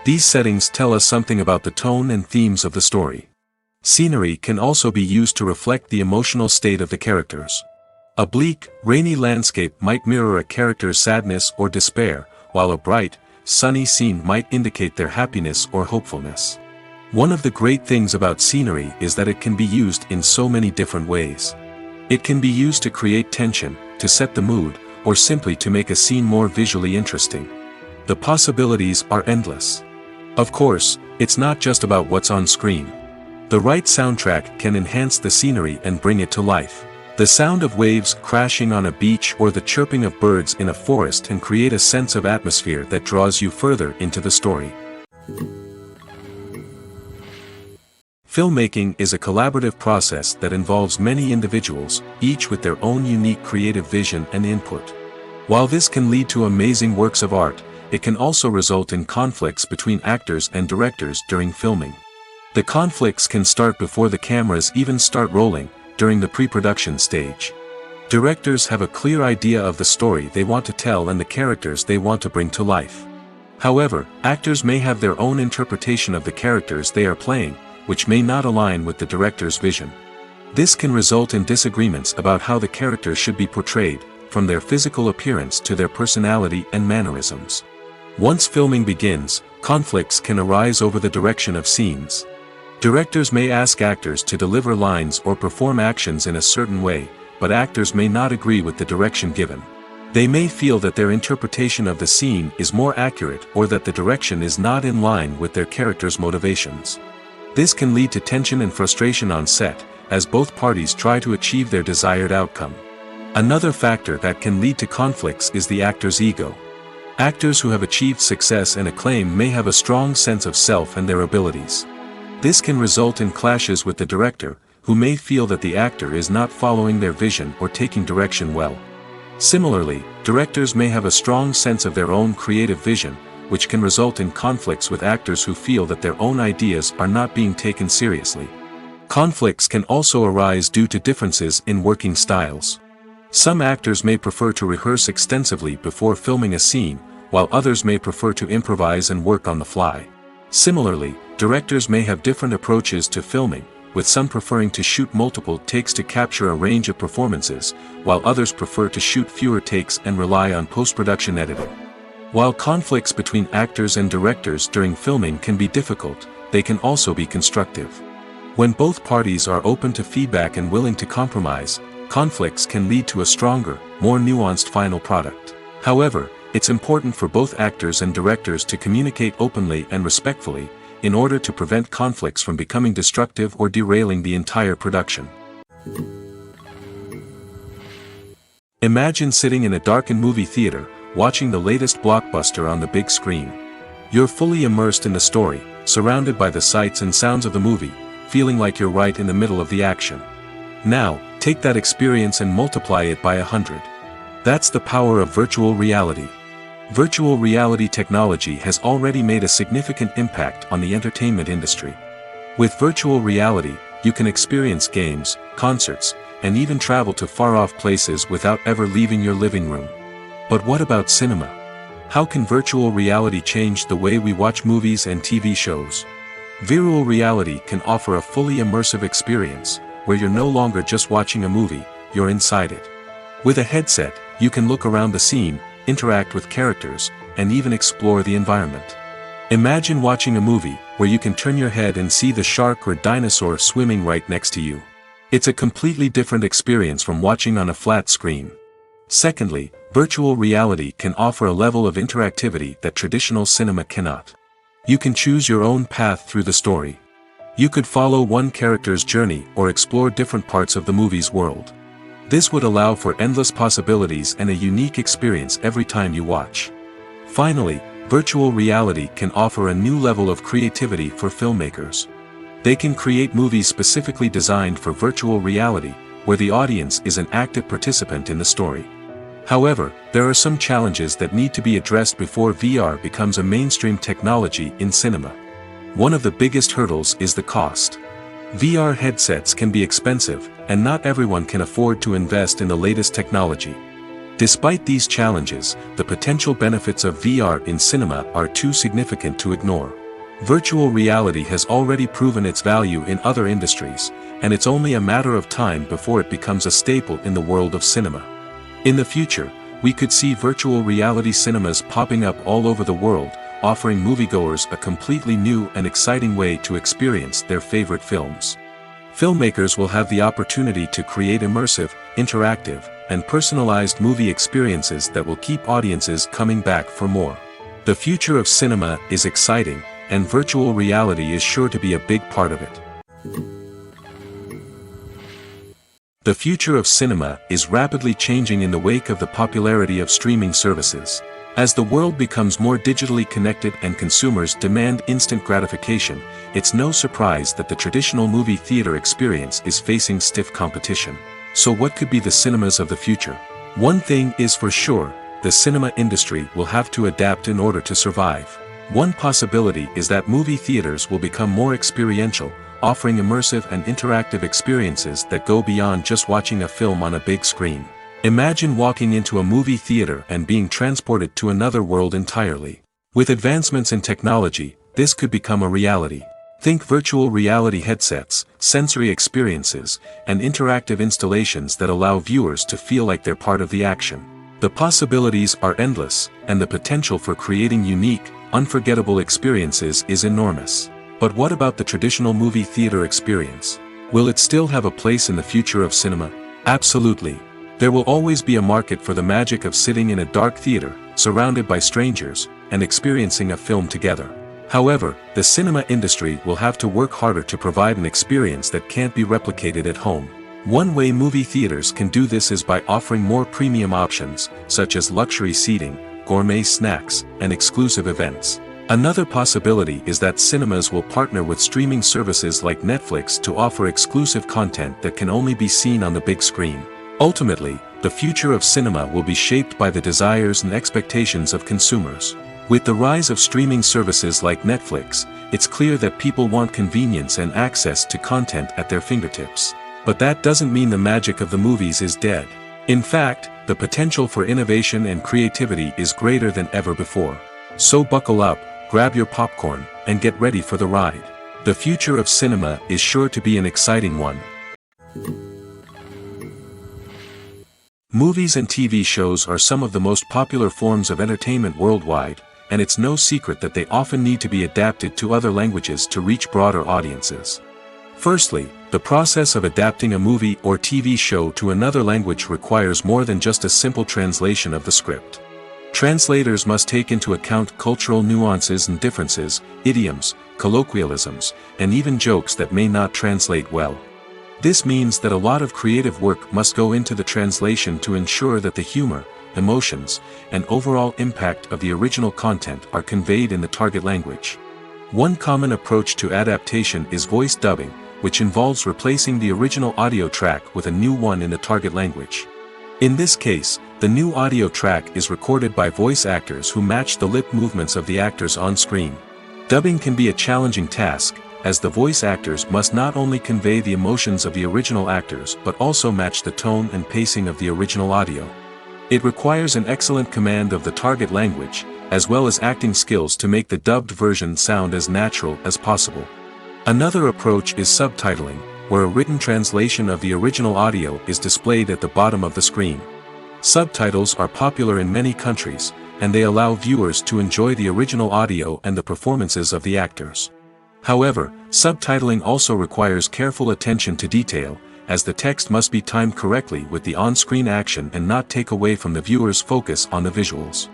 These settings tell us something about the tone and themes of the story. Scenery can also be used to reflect the emotional state of the characters. A bleak, rainy landscape might mirror a character's sadness or despair, while a bright, sunny scene might indicate their happiness or hopefulness. One of the great things about scenery is that it can be used in so many different ways. It can be used to create tension, to set the mood, or simply to make a scene more visually interesting. The possibilities are endless. Of course, it's not just about what's on screen. The right soundtrack can enhance the scenery and bring it to life. The sound of waves crashing on a beach or the chirping of birds in a forest can create a sense of atmosphere that draws you further into the story. Filmmaking is a collaborative process that involves many individuals, each with their own unique creative vision and input. While this can lead to amazing works of art, it can also result in conflicts between actors and directors during filming. The conflicts can start before the cameras even start rolling, during the pre-production stage. Directors have a clear idea of the story they want to tell and the characters they want to bring to life. However, actors may have their own interpretation of the characters they are playing, which may not align with the director's vision. This can result in disagreements about how the characters should be portrayed, from their physical appearance to their personality and mannerisms. Once filming begins, conflicts can arise over the direction of scenes. Directors may ask actors to deliver lines or perform actions in a certain way, but actors may not agree with the direction given. They may feel that their interpretation of the scene is more accurate or that the direction is not in line with their character's motivations. This can lead to tension and frustration on set, as both parties try to achieve their desired outcome. Another factor that can lead to conflicts is the actor's ego. Actors who have achieved success and acclaim may have a strong sense of self and their abilities. This can result in clashes with the director, who may feel that the actor is not following their vision or taking direction well. Similarly, directors may have a strong sense of their own creative vision, which can result in conflicts with actors who feel that their own ideas are not being taken seriously. Conflicts can also arise due to differences in working styles. Some actors may prefer to rehearse extensively before filming a scene, while others may prefer to improvise and work on the fly. Similarly, directors may have different approaches to filming, with some preferring to shoot multiple takes to capture a range of performances, while others prefer to shoot fewer takes and rely on post-production editing. While conflicts between actors and directors during filming can be difficult, they can also be constructive. When both parties are open to feedback and willing to compromise, conflicts can lead to a stronger, more nuanced final product. However, it's important for both actors and directors to communicate openly and respectfully, in order to prevent conflicts from becoming destructive or derailing the entire production. Imagine sitting in a darkened movie theater, watching the latest blockbuster on the big screen. You're fully immersed in the story, surrounded by the sights and sounds of the movie, feeling like you're right in the middle of the action. Now, take that experience and multiply it by 100. That's the power of virtual reality. Virtual reality technology has already made a significant impact on the entertainment industry. With virtual reality, you can experience games, concerts, and even travel to far-off places without ever leaving your living room. But what about cinema? How can virtual reality change the way we watch movies and TV shows? Virtual reality can offer a fully immersive experience, where you're no longer just watching a movie, you're inside it. With a headset, you can look around the scene, interact with characters, and even explore the environment. Imagine watching a movie where you can turn your head and see the shark or dinosaur swimming right next to you. It's a completely different experience from watching on a flat screen. Secondly, virtual reality can offer a level of interactivity that traditional cinema cannot. You can choose your own path through the story. You could follow one character's journey or explore different parts of the movie's world. This would allow for endless possibilities and a unique experience every time you watch. Finally, virtual reality can offer a new level of creativity for filmmakers. They can create movies specifically designed for virtual reality, where the audience is an active participant in the story. However, there are some challenges that need to be addressed before VR becomes a mainstream technology in cinema. One of the biggest hurdles is the cost. VR headsets can be expensive, and not everyone can afford to invest in the latest technology. Despite these challenges, the potential benefits of VR in cinema are too significant to ignore. Virtual reality has already proven its value in other industries, and it's only a matter of time before it becomes a staple in the world of cinema. In the future, we could see virtual reality cinemas popping up all over the world, offering moviegoers a completely new and exciting way to experience their favorite films. Filmmakers will have the opportunity to create immersive, interactive, and personalized movie experiences that will keep audiences coming back for more. The future of cinema is exciting, and virtual reality is sure to be a big part of it. The future of cinema is rapidly changing in the wake of the popularity of streaming services. As the world becomes more digitally connected and consumers demand instant gratification, it's no surprise that the traditional movie theater experience is facing stiff competition. So what could be the cinemas of the future? One thing is for sure, the cinema industry will have to adapt in order to survive. One possibility is that movie theaters will become more experiential, offering immersive and interactive experiences that go beyond just watching a film on a big screen. Imagine walking into a movie theater and being transported to another world entirely. With advancements in technology, this could become a reality. Think virtual reality headsets, sensory experiences, and interactive installations that allow viewers to feel like they're part of the action. The possibilities are endless, and the potential for creating unique, unforgettable experiences is enormous. But what about the traditional movie theater experience? Will it still have a place in the future of cinema? Absolutely. There will always be a market for the magic of sitting in a dark theater, surrounded by strangers, and experiencing a film together. However, the cinema industry will have to work harder to provide an experience that can't be replicated at home. One way movie theaters can do this is by offering more premium options, such as luxury seating, gourmet snacks, and exclusive events. Another possibility is that cinemas will partner with streaming services like Netflix to offer exclusive content that can only be seen on the big screen. Ultimately, the future of cinema will be shaped by the desires and expectations of consumers. With the rise of streaming services like Netflix, it's clear that people want convenience and access to content at their fingertips. But that doesn't mean the magic of the movies is dead. In fact, the potential for innovation and creativity is greater than ever before. So buckle up, grab your popcorn, and get ready for the ride. The future of cinema is sure to be an exciting one. Movies and TV shows are some of the most popular forms of entertainment worldwide, and it's no secret that they often need to be adapted to other languages to reach broader audiences. Firstly, the process of adapting a movie or TV show to another language requires more than just a simple translation of the script. Translators must take into account cultural nuances and differences, idioms, colloquialisms, and even jokes that may not translate well. This means that a lot of creative work must go into the translation to ensure that the humor, emotions, and overall impact of the original content are conveyed in the target language. One common approach to adaptation is voice dubbing, which involves replacing the original audio track with a new one in the target language. In this case, the new audio track is recorded by voice actors who match the lip movements of the actors on screen. Dubbing can be a challenging task, as the voice actors must not only convey the emotions of the original actors but also match the tone and pacing of the original audio. It requires an excellent command of the target language, as well as acting skills to make the dubbed version sound as natural as possible. Another approach is subtitling, where a written translation of the original audio is displayed at the bottom of the screen. Subtitles are popular in many countries, and they allow viewers to enjoy the original audio and the performances of the actors. However, subtitling also requires careful attention to detail, as the text must be timed correctly with the on-screen action and not take away from the viewer's focus on the visuals.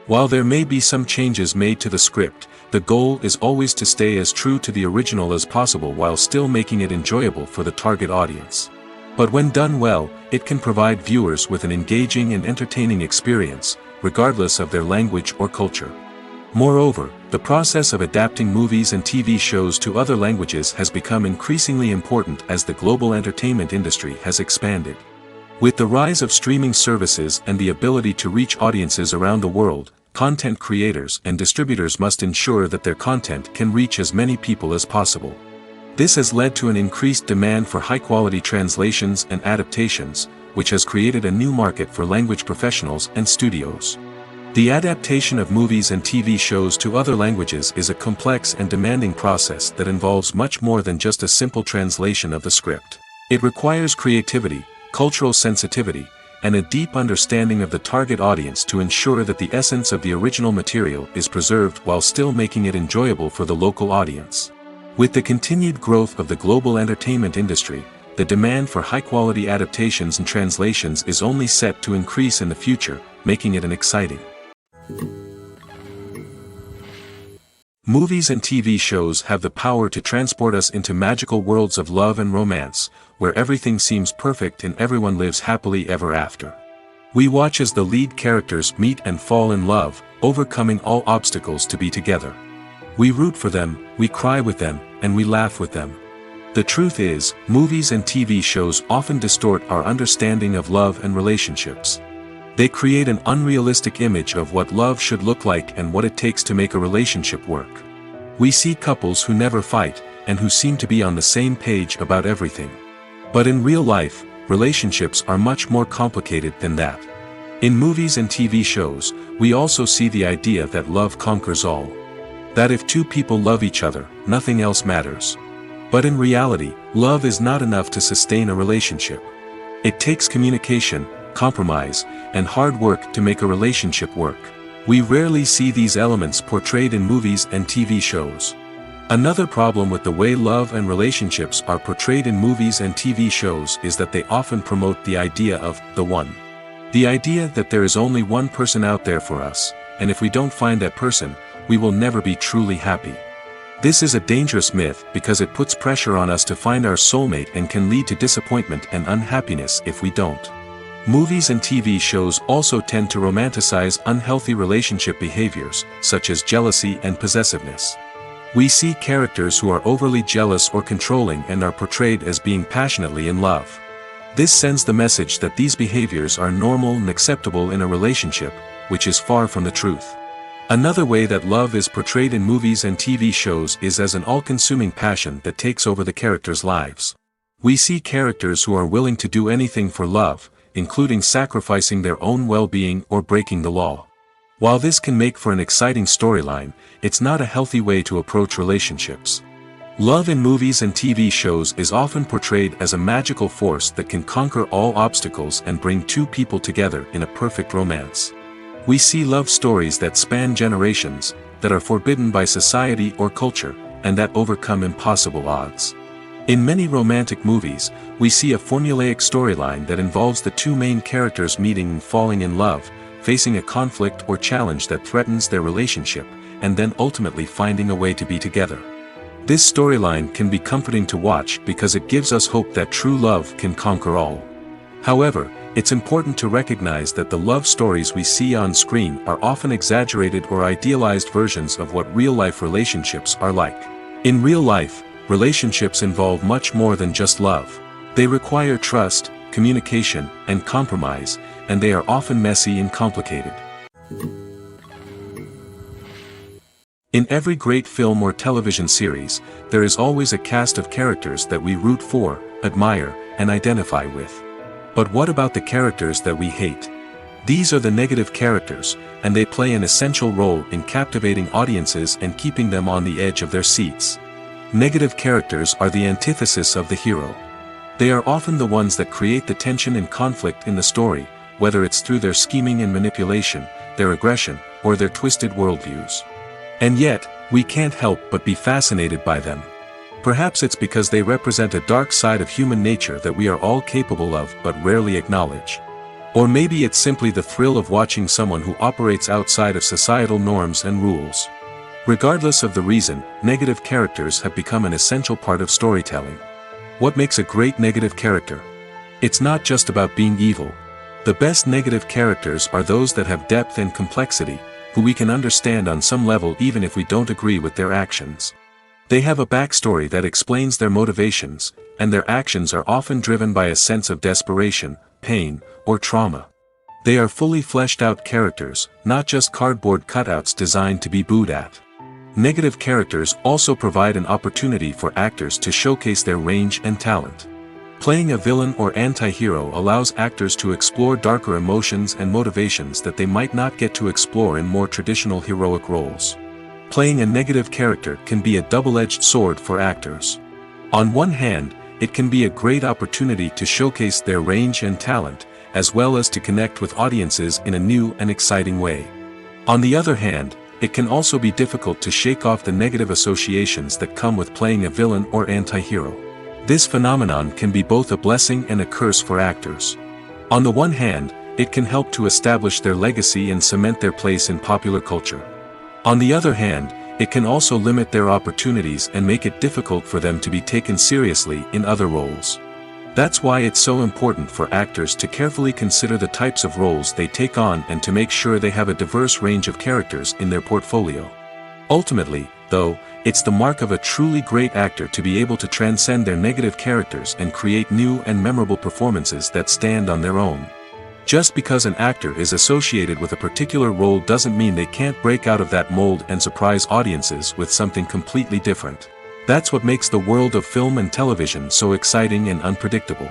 While there may be some changes made to the script, the goal is always to stay as true to the original as possible while still making it enjoyable for the target audience. But when done well, it can provide viewers with an engaging and entertaining experience, regardless of their language or culture. Moreover, the process of adapting movies and TV shows to other languages has become increasingly important as the global entertainment industry has expanded. With the rise of streaming services and the ability to reach audiences around the world, content creators and distributors must ensure that their content can reach as many people as possible. This has led to an increased demand for high-quality translations and adaptations, which has created a new market for language professionals and studios. The adaptation of movies and TV shows to other languages is a complex and demanding process that involves much more than just a simple translation of the script. It requires creativity, cultural sensitivity, and a deep understanding of the target audience to ensure that the essence of the original material is preserved while still making it enjoyable for the local audience. With the continued growth of the global entertainment industry, the demand for high-quality adaptations and translations is only set to increase in the future, making it an exciting. Movies and TV shows have the power to transport us into magical worlds of love and romance, where everything seems perfect and everyone lives happily ever after. We watch as the lead characters meet and fall in love, overcoming all obstacles to be together. We root for them, we cry with them, and we laugh with them. The truth is, movies and TV shows often distort our understanding of love and relationships. They create an unrealistic image of what love should look like and what it takes to make a relationship work. We see couples who never fight, and who seem to be on the same page about everything. But in real life, relationships are much more complicated than that. In movies and TV shows, we also see the idea that love conquers all. That if two people love each other, nothing else matters. But in reality, love is not enough to sustain a relationship. It takes communication, compromise, and hard work to make a relationship work. We rarely see these elements portrayed in movies and TV shows. Another problem with the way love and relationships are portrayed in movies and TV shows is that they often promote the idea of the one. The idea that there is only one person out there for us, and if we don't find that person, we will never be truly happy. This is a dangerous myth because it puts pressure on us to find our soulmate and can lead to disappointment and unhappiness if we don't. Movies and TV shows also tend to romanticize unhealthy relationship behaviors, such as jealousy and possessiveness. We see characters who are overly jealous or controlling and are portrayed as being passionately in love. This sends the message that these behaviors are normal and acceptable in a relationship, which is far from the truth. Another way that love is portrayed in movies and TV shows is as an all-consuming passion that takes over the characters' lives. We see characters who are willing to do anything for love, including sacrificing their own well-being or breaking the law. While this can make for an exciting storyline, it's not a healthy way to approach relationships. Love in movies and TV shows is often portrayed as a magical force that can conquer all obstacles and bring two people together in a perfect romance. We see love stories that span generations, that are forbidden by society or culture, and that overcome impossible odds. In many romantic movies, we see a formulaic storyline that involves the two main characters meeting and falling in love, facing a conflict or challenge that threatens their relationship, and then ultimately finding a way to be together. This storyline can be comforting to watch because it gives us hope that true love can conquer all. However, it's important to recognize that the love stories we see on screen are often exaggerated or idealized versions of what real-life relationships are like. In real life, relationships involve much more than just love. They require trust, communication, and compromise, and they are often messy and complicated. In every great film or television series, there is always a cast of characters that we root for, admire, and identify with. But what about the characters that we hate? These are the negative characters, and they play an essential role in captivating audiences and keeping them on the edge of their seats. Negative characters are the antithesis of the hero. They are often the ones that create the tension and conflict in the story, whether it's through their scheming and manipulation, their aggression, or their twisted worldviews. And yet, we can't help but be fascinated by them. Perhaps it's because they represent a dark side of human nature that we are all capable of but rarely acknowledge. Or maybe it's simply the thrill of watching someone who operates outside of societal norms and rules. Regardless of the reason, negative characters have become an essential part of storytelling. What makes a great negative character? It's not just about being evil. The best negative characters are those that have depth and complexity, who we can understand on some level even if we don't agree with their actions. They have a backstory that explains their motivations, and their actions are often driven by a sense of desperation, pain, or trauma. They are fully fleshed out characters, not just cardboard cutouts designed to be booed at. Negative characters also provide an opportunity for actors to showcase their range and talent. Playing a villain or anti-hero allows actors to explore darker emotions and motivations that they might not get to explore in more traditional heroic roles. Playing a negative character can be a double-edged sword for actors. On one hand, it can be a great opportunity to showcase their range and talent, as well as to connect with audiences in a new and exciting way. On the other hand, it can also be difficult to shake off the negative associations that come with playing a villain or anti-hero. This phenomenon can be both a blessing and a curse for actors. On the one hand, it can help to establish their legacy and cement their place in popular culture. On the other hand, it can also limit their opportunities and make it difficult for them to be taken seriously in other roles. That's why it's so important for actors to carefully consider the types of roles they take on and to make sure they have a diverse range of characters in their portfolio. Ultimately, though, it's the mark of a truly great actor to be able to transcend their negative characters and create new and memorable performances that stand on their own. Just because an actor is associated with a particular role doesn't mean they can't break out of that mold and surprise audiences with something completely different. That's what makes the world of film and television so exciting and unpredictable.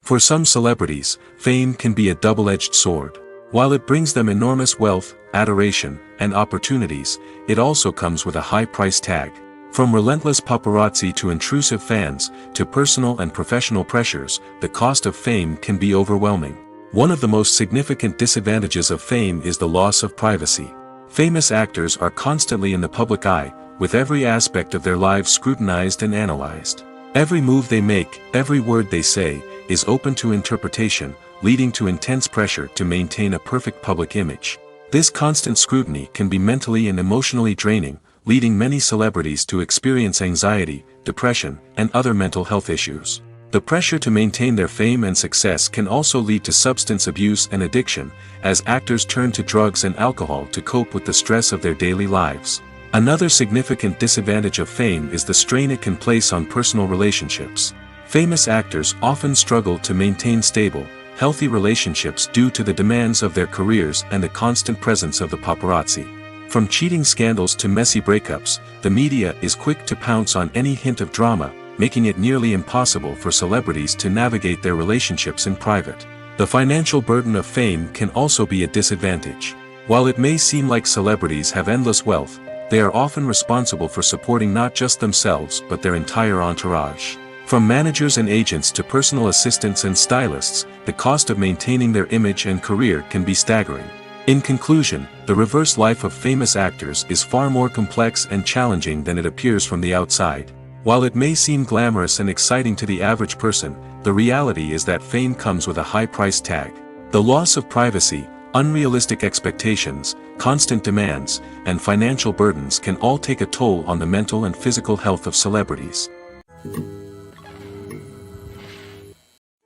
For some celebrities, fame can be a double-edged sword. While it brings them enormous wealth, adoration, and opportunities, it also comes with a high price tag. From relentless paparazzi to intrusive fans, to personal and professional pressures, the cost of fame can be overwhelming. One of the most significant disadvantages of fame is the loss of privacy. Famous actors are constantly in the public eye, with every aspect of their lives scrutinized and analyzed. Every move they make, every word they say, is open to interpretation, leading to intense pressure to maintain a perfect public image. This constant scrutiny can be mentally and emotionally draining, leading many celebrities to experience anxiety, depression, and other mental health issues. The pressure to maintain their fame and success can also lead to substance abuse and addiction, as actors turn to drugs and alcohol to cope with the stress of their daily lives. Another significant disadvantage of fame is the strain it can place on personal relationships. Famous actors often struggle to maintain stable, healthy relationships due to the demands of their careers and the constant presence of the paparazzi. From cheating scandals to messy breakups, the media is quick to pounce on any hint of drama, making it nearly impossible for celebrities to navigate their relationships in private. The financial burden of fame can also be a disadvantage. While it may seem like celebrities have endless wealth, they are often responsible for supporting not just themselves but their entire entourage. From managers and agents to personal assistants and stylists, the cost of maintaining their image and career can be staggering. In conclusion, the reverse life of famous actors is far more complex and challenging than it appears from the outside. While it may seem glamorous and exciting to the average person, the reality is that fame comes with a high price tag. The loss of privacy, unrealistic expectations, constant demands, and financial burdens can all take a toll on the mental and physical health of celebrities.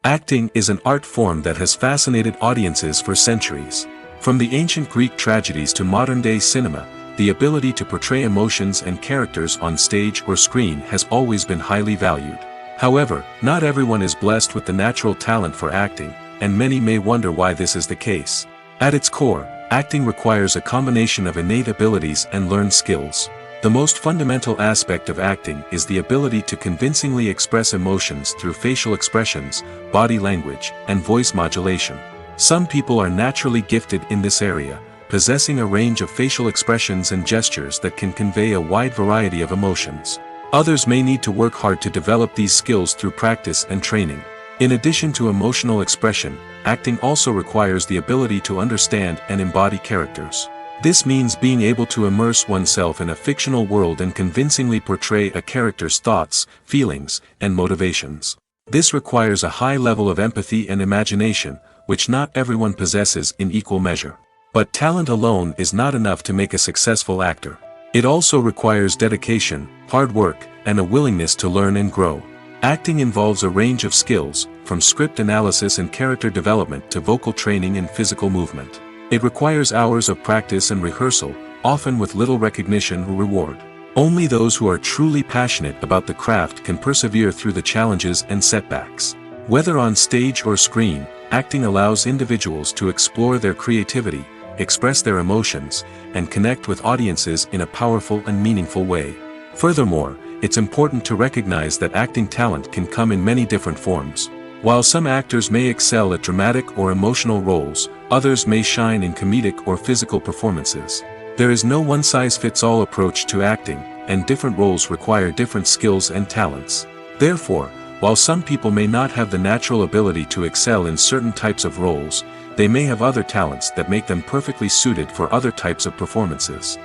Acting is an art form that has fascinated audiences for centuries. From the ancient Greek tragedies to modern-day cinema, the ability to portray emotions and characters on stage or screen has always been highly valued. However, not everyone is blessed with the natural talent for acting, and many may wonder why this is the case. At its core, acting requires a combination of innate abilities and learned skills. The most fundamental aspect of acting is the ability to convincingly express emotions through facial expressions, body language, and voice modulation. Some people are naturally gifted in this area, possessing a range of facial expressions and gestures that can convey a wide variety of emotions. Others may need to work hard to develop these skills through practice and training. In addition to emotional expression, acting also requires the ability to understand and embody characters. This means being able to immerse oneself in a fictional world and convincingly portray a character's thoughts, feelings, and motivations. This requires a high level of empathy and imagination, which not everyone possesses in equal measure. But talent alone is not enough to make a successful actor. It also requires dedication, hard work, and a willingness to learn and grow. Acting involves a range of skills, from script analysis and character development to vocal training and physical movement. It requires hours of practice and rehearsal, often with little recognition or reward. Only those who are truly passionate about the craft can persevere through the challenges and setbacks. Whether on stage or screen, acting allows individuals to explore their creativity, express their emotions, and connect with audiences in a powerful and meaningful way. Furthermore, it's important to recognize that acting talent can come in many different forms. While some actors may excel at dramatic or emotional roles, others may shine in comedic or physical performances. There is no one-size-fits-all approach to acting, and different roles require different skills and talents. Therefore, while some people may not have the natural ability to excel in certain types of roles, they may have other talents that make them perfectly suited for other types of performances.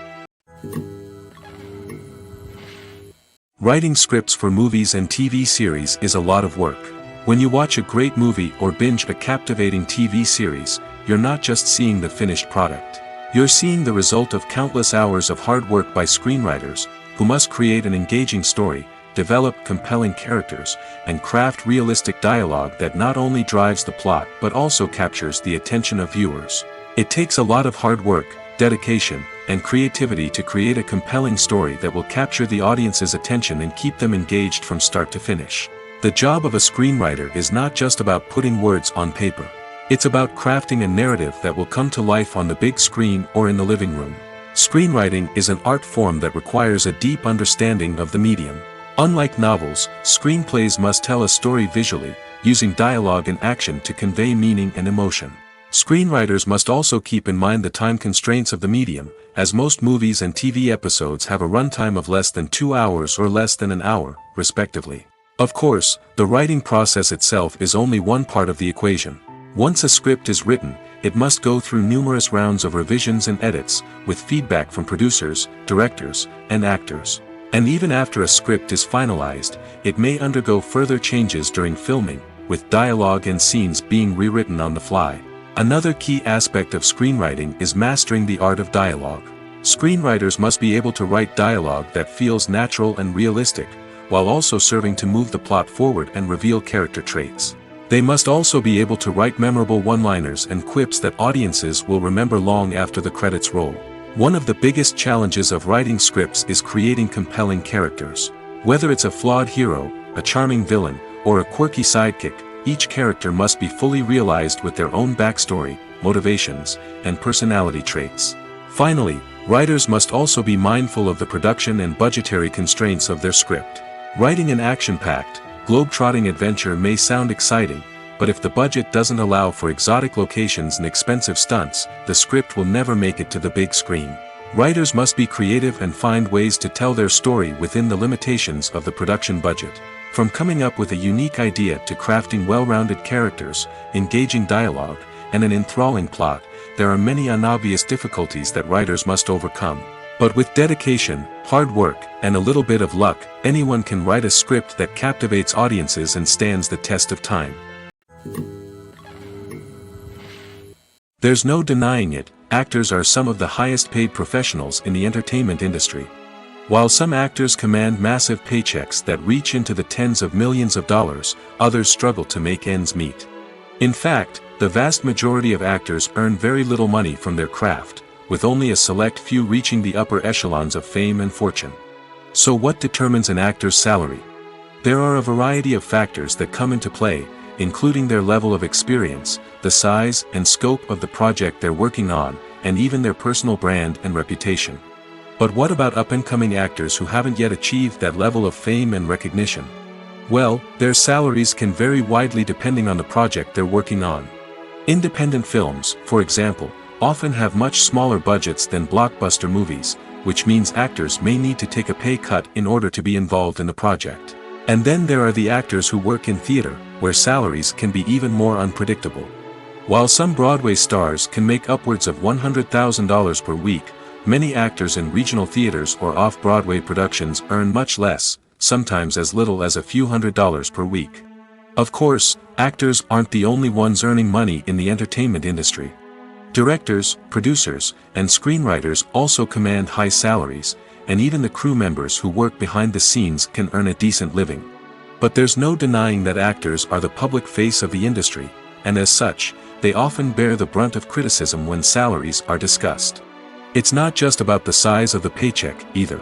Writing scripts for movies and TV series is a lot of work. When you watch a great movie or binge a captivating TV series, you're not just seeing the finished product. You're seeing the result of countless hours of hard work by screenwriters, who must create an engaging story, develop compelling characters, and craft realistic dialogue that not only drives the plot but also captures the attention of viewers. It takes a lot of hard work, dedication, and creativity to create a compelling story that will capture the audience's attention and keep them engaged from start to finish. The job of a screenwriter is not just about putting words on paper. It's about crafting a narrative that will come to life on the big screen or in the living room. Screenwriting is an art form that requires a deep understanding of the medium. Unlike novels, screenplays must tell a story visually, using dialogue and action to convey meaning and emotion. Screenwriters must also keep in mind the time constraints of the medium, as most movies and TV episodes have a runtime of less than 2 hours or less than an hour, respectively. Of course, the writing process itself is only one part of the equation. Once a script is written, it must go through numerous rounds of revisions and edits, with feedback from producers, directors, and actors. And even after a script is finalized, it may undergo further changes during filming, with dialogue and scenes being rewritten on the fly. Another key aspect of screenwriting is mastering the art of dialogue. Screenwriters must be able to write dialogue that feels natural and realistic, while also serving to move the plot forward and reveal character traits. They must also be able to write memorable one-liners and quips that audiences will remember long after the credits roll. One of the biggest challenges of writing scripts is creating compelling characters. Whether it's a flawed hero, a charming villain, or a quirky sidekick, each character must be fully realized with their own backstory, motivations, and personality traits. Finally, writers must also be mindful of the production and budgetary constraints of their script. Writing an action-packed, globe-trotting adventure may sound exciting, but if the budget doesn't allow for exotic locations and expensive stunts, the script will never make it to the big screen. Writers must be creative and find ways to tell their story within the limitations of the production budget. From coming up with a unique idea to crafting well-rounded characters, engaging dialogue, and an enthralling plot, there are many unobvious difficulties that writers must overcome. But with dedication, hard work, and a little bit of luck, anyone can write a script that captivates audiences and stands the test of time. There's no denying it, actors are some of the highest-paid professionals in the entertainment industry. While some actors command massive paychecks that reach into the tens of millions of dollars, others struggle to make ends meet. In fact, the vast majority of actors earn very little money from their craft, with only a select few reaching the upper echelons of fame and fortune. So what determines an actor's salary? There are a variety of factors that come into play, including their level of experience, the size and scope of the project they're working on, and even their personal brand and reputation. But what about up-and-coming actors who haven't yet achieved that level of fame and recognition? Well, their salaries can vary widely depending on the project they're working on. Independent films, for example, often have much smaller budgets than blockbuster movies, which means actors may need to take a pay cut in order to be involved in the project. And then there are the actors who work in theater, where salaries can be even more unpredictable. While some Broadway stars can make upwards of $100,000 per week, many actors in regional theaters or off-Broadway productions earn much less, sometimes as little as a few $100s per week. Of course, actors aren't the only ones earning money in the entertainment industry. Directors, producers, and screenwriters also command high salaries, and even the crew members who work behind the scenes can earn a decent living. But there's no denying that actors are the public face of the industry, and as such, they often bear the brunt of criticism when salaries are discussed. It's not just about the size of the paycheck, either.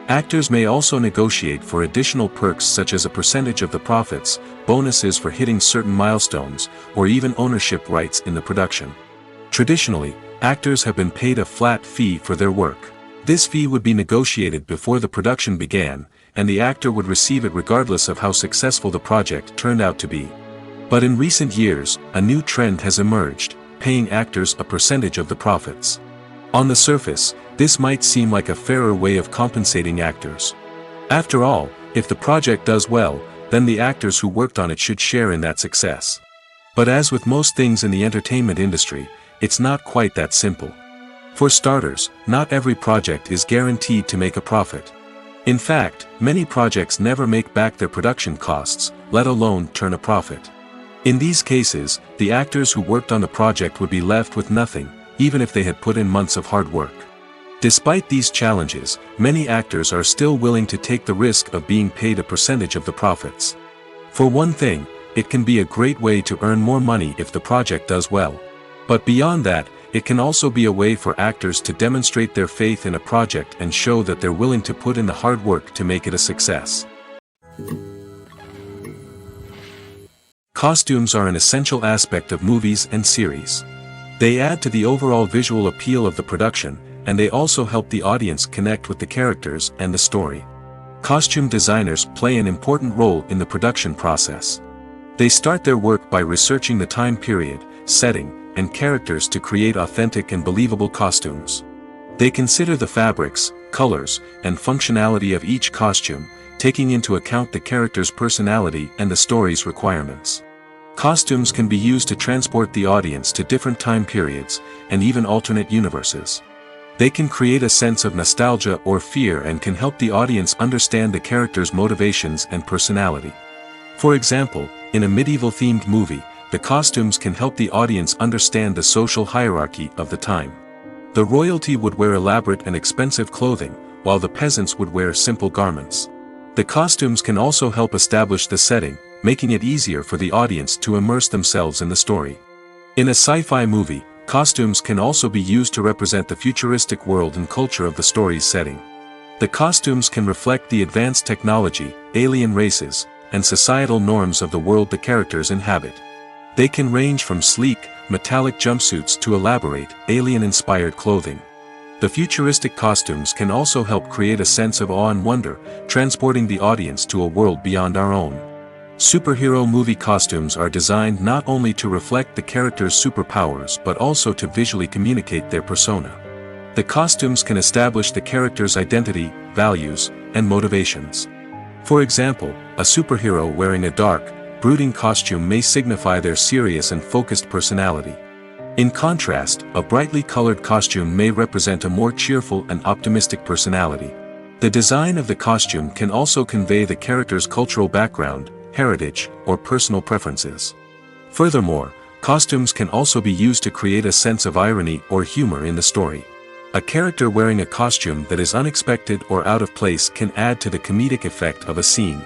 Actors may also negotiate for additional perks such as a percentage of the profits, bonuses for hitting certain milestones, or even ownership rights in the production. Traditionally, actors have been paid a flat fee for their work. This fee would be negotiated before the production began, and the actor would receive it regardless of how successful the project turned out to be. But in recent years, a new trend has emerged, paying actors a percentage of the profits. On the surface, this might seem like a fairer way of compensating actors. After all, if the project does well, then the actors who worked on it should share in that success. But as with most things in the entertainment industry, it's not quite that simple. For starters, not every project is guaranteed to make a profit. In fact, many projects never make back their production costs, let alone turn a profit. In these cases, the actors who worked on the project would be left with nothing, even if they had put in months of hard work. Despite these challenges, many actors are still willing to take the risk of being paid a percentage of the profits. For one thing, it can be a great way to earn more money if the project does well. But beyond that, it can also be a way for actors to demonstrate their faith in a project and show that they're willing to put in the hard work to make it a success. Costumes are an essential aspect of movies and series. They add to the overall visual appeal of the production, and they also help the audience connect with the characters and the story. Costume designers play an important role in the production process. They start their work by researching the time period, setting, and characters to create authentic and believable costumes. They consider the fabrics, colors, and functionality of each costume, taking into account the character's personality and the story's requirements. Costumes can be used to transport the audience to different time periods, and even alternate universes. They can create a sense of nostalgia or fear and can help the audience understand the character's motivations and personality. For example, in a medieval-themed movie, the costumes can help the audience understand the social hierarchy of the time. The royalty would wear elaborate and expensive clothing, while the peasants would wear simple garments. The costumes can also help establish the setting, making it easier for the audience to immerse themselves in the story. In a sci-fi movie, costumes can also be used to represent the futuristic world and culture of the story's setting. The costumes can reflect the advanced technology, alien races, and societal norms of the world the characters inhabit. They can range from sleek, metallic jumpsuits to elaborate, alien-inspired clothing. The futuristic costumes can also help create a sense of awe and wonder, transporting the audience to a world beyond our own. Superhero movie costumes are designed not only to reflect the character's superpowers but also to visually communicate their persona. The costumes can establish the character's identity, values, and motivations. For example, a superhero wearing a dark, brooding costume may signify their serious and focused personality. In contrast, a brightly colored costume may represent a more cheerful and optimistic personality. The design of the costume can also convey the character's cultural background, heritage, or personal preferences. Furthermore, costumes can also be used to create a sense of irony or humor in the story. A character wearing a costume that is unexpected or out of place can add to the comedic effect of a scene.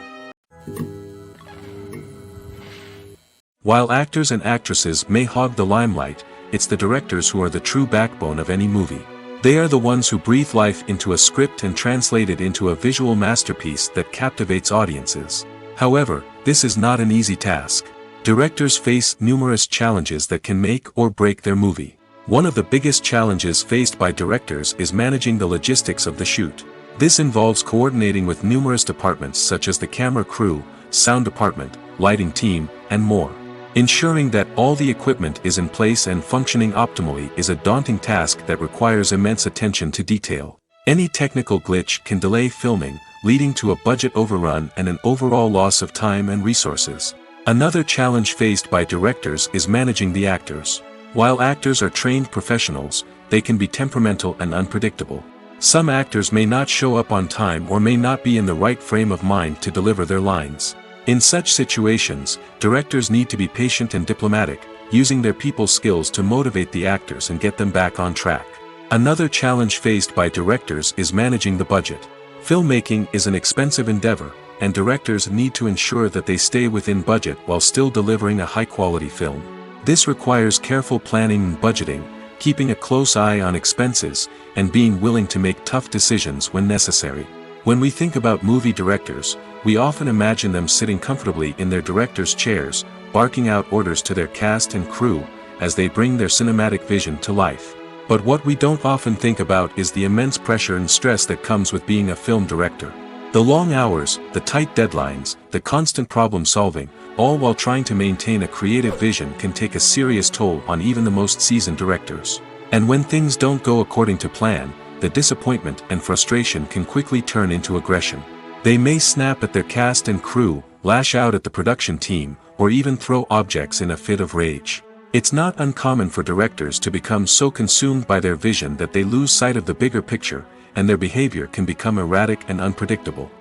While actors and actresses may hog the limelight, it's the directors who are the true backbone of any movie. They are the ones who breathe life into a script and translate it into a visual masterpiece that captivates audiences. However, this is not an easy task. Directors face numerous challenges that can make or break their movie. One of the biggest challenges faced by directors is managing the logistics of the shoot. This involves coordinating with numerous departments such as the camera crew, sound department, lighting team, and more. Ensuring that all the equipment is in place and functioning optimally is a daunting task that requires immense attention to detail. Any technical glitch can delay filming, leading to a budget overrun and an overall loss of time and resources. Another challenge faced by directors is managing the actors. While actors are trained professionals, they can be temperamental and unpredictable. Some actors may not show up on time or may not be in the right frame of mind to deliver their lines. In such situations, directors need to be patient and diplomatic, using their people skills to motivate the actors and get them back on track. Another challenge faced by directors is managing the budget. Filmmaking is an expensive endeavor, and directors need to ensure that they stay within budget while still delivering a high-quality film. This requires careful planning and budgeting, keeping a close eye on expenses, and being willing to make tough decisions when necessary. When we think about movie directors, we often imagine them sitting comfortably in their director's chairs, barking out orders to their cast and crew, as they bring their cinematic vision to life. But what we don't often think about is the immense pressure and stress that comes with being a film director. The long hours, the tight deadlines, the constant problem solving, all while trying to maintain a creative vision can take a serious toll on even the most seasoned directors. And when things don't go according to plan, the disappointment and frustration can quickly turn into aggression. They may snap at their cast and crew, lash out at the production team, or even throw objects in a fit of rage. It's not uncommon for directors to become so consumed by their vision that they lose sight of the bigger picture, and their behavior can become erratic and unpredictable.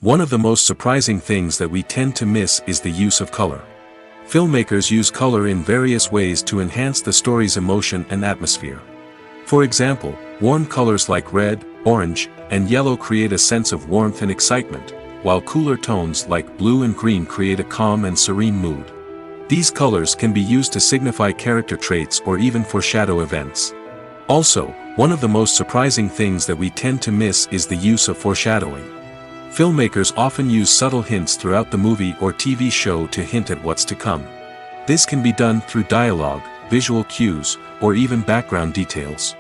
One of the most surprising things that we tend to miss is the use of color. Filmmakers use color in various ways to enhance the story's emotion and atmosphere. For example, warm colors like red, orange, and yellow create a sense of warmth and excitement, while cooler tones like blue and green create a calm and serene mood. These colors can be used to signify character traits or even foreshadow events. Also, one of the most surprising things that we tend to miss is the use of foreshadowing. Filmmakers often use subtle hints throughout the movie or TV show to hint at what's to come. This can be done through dialogue, visual cues, or even background details.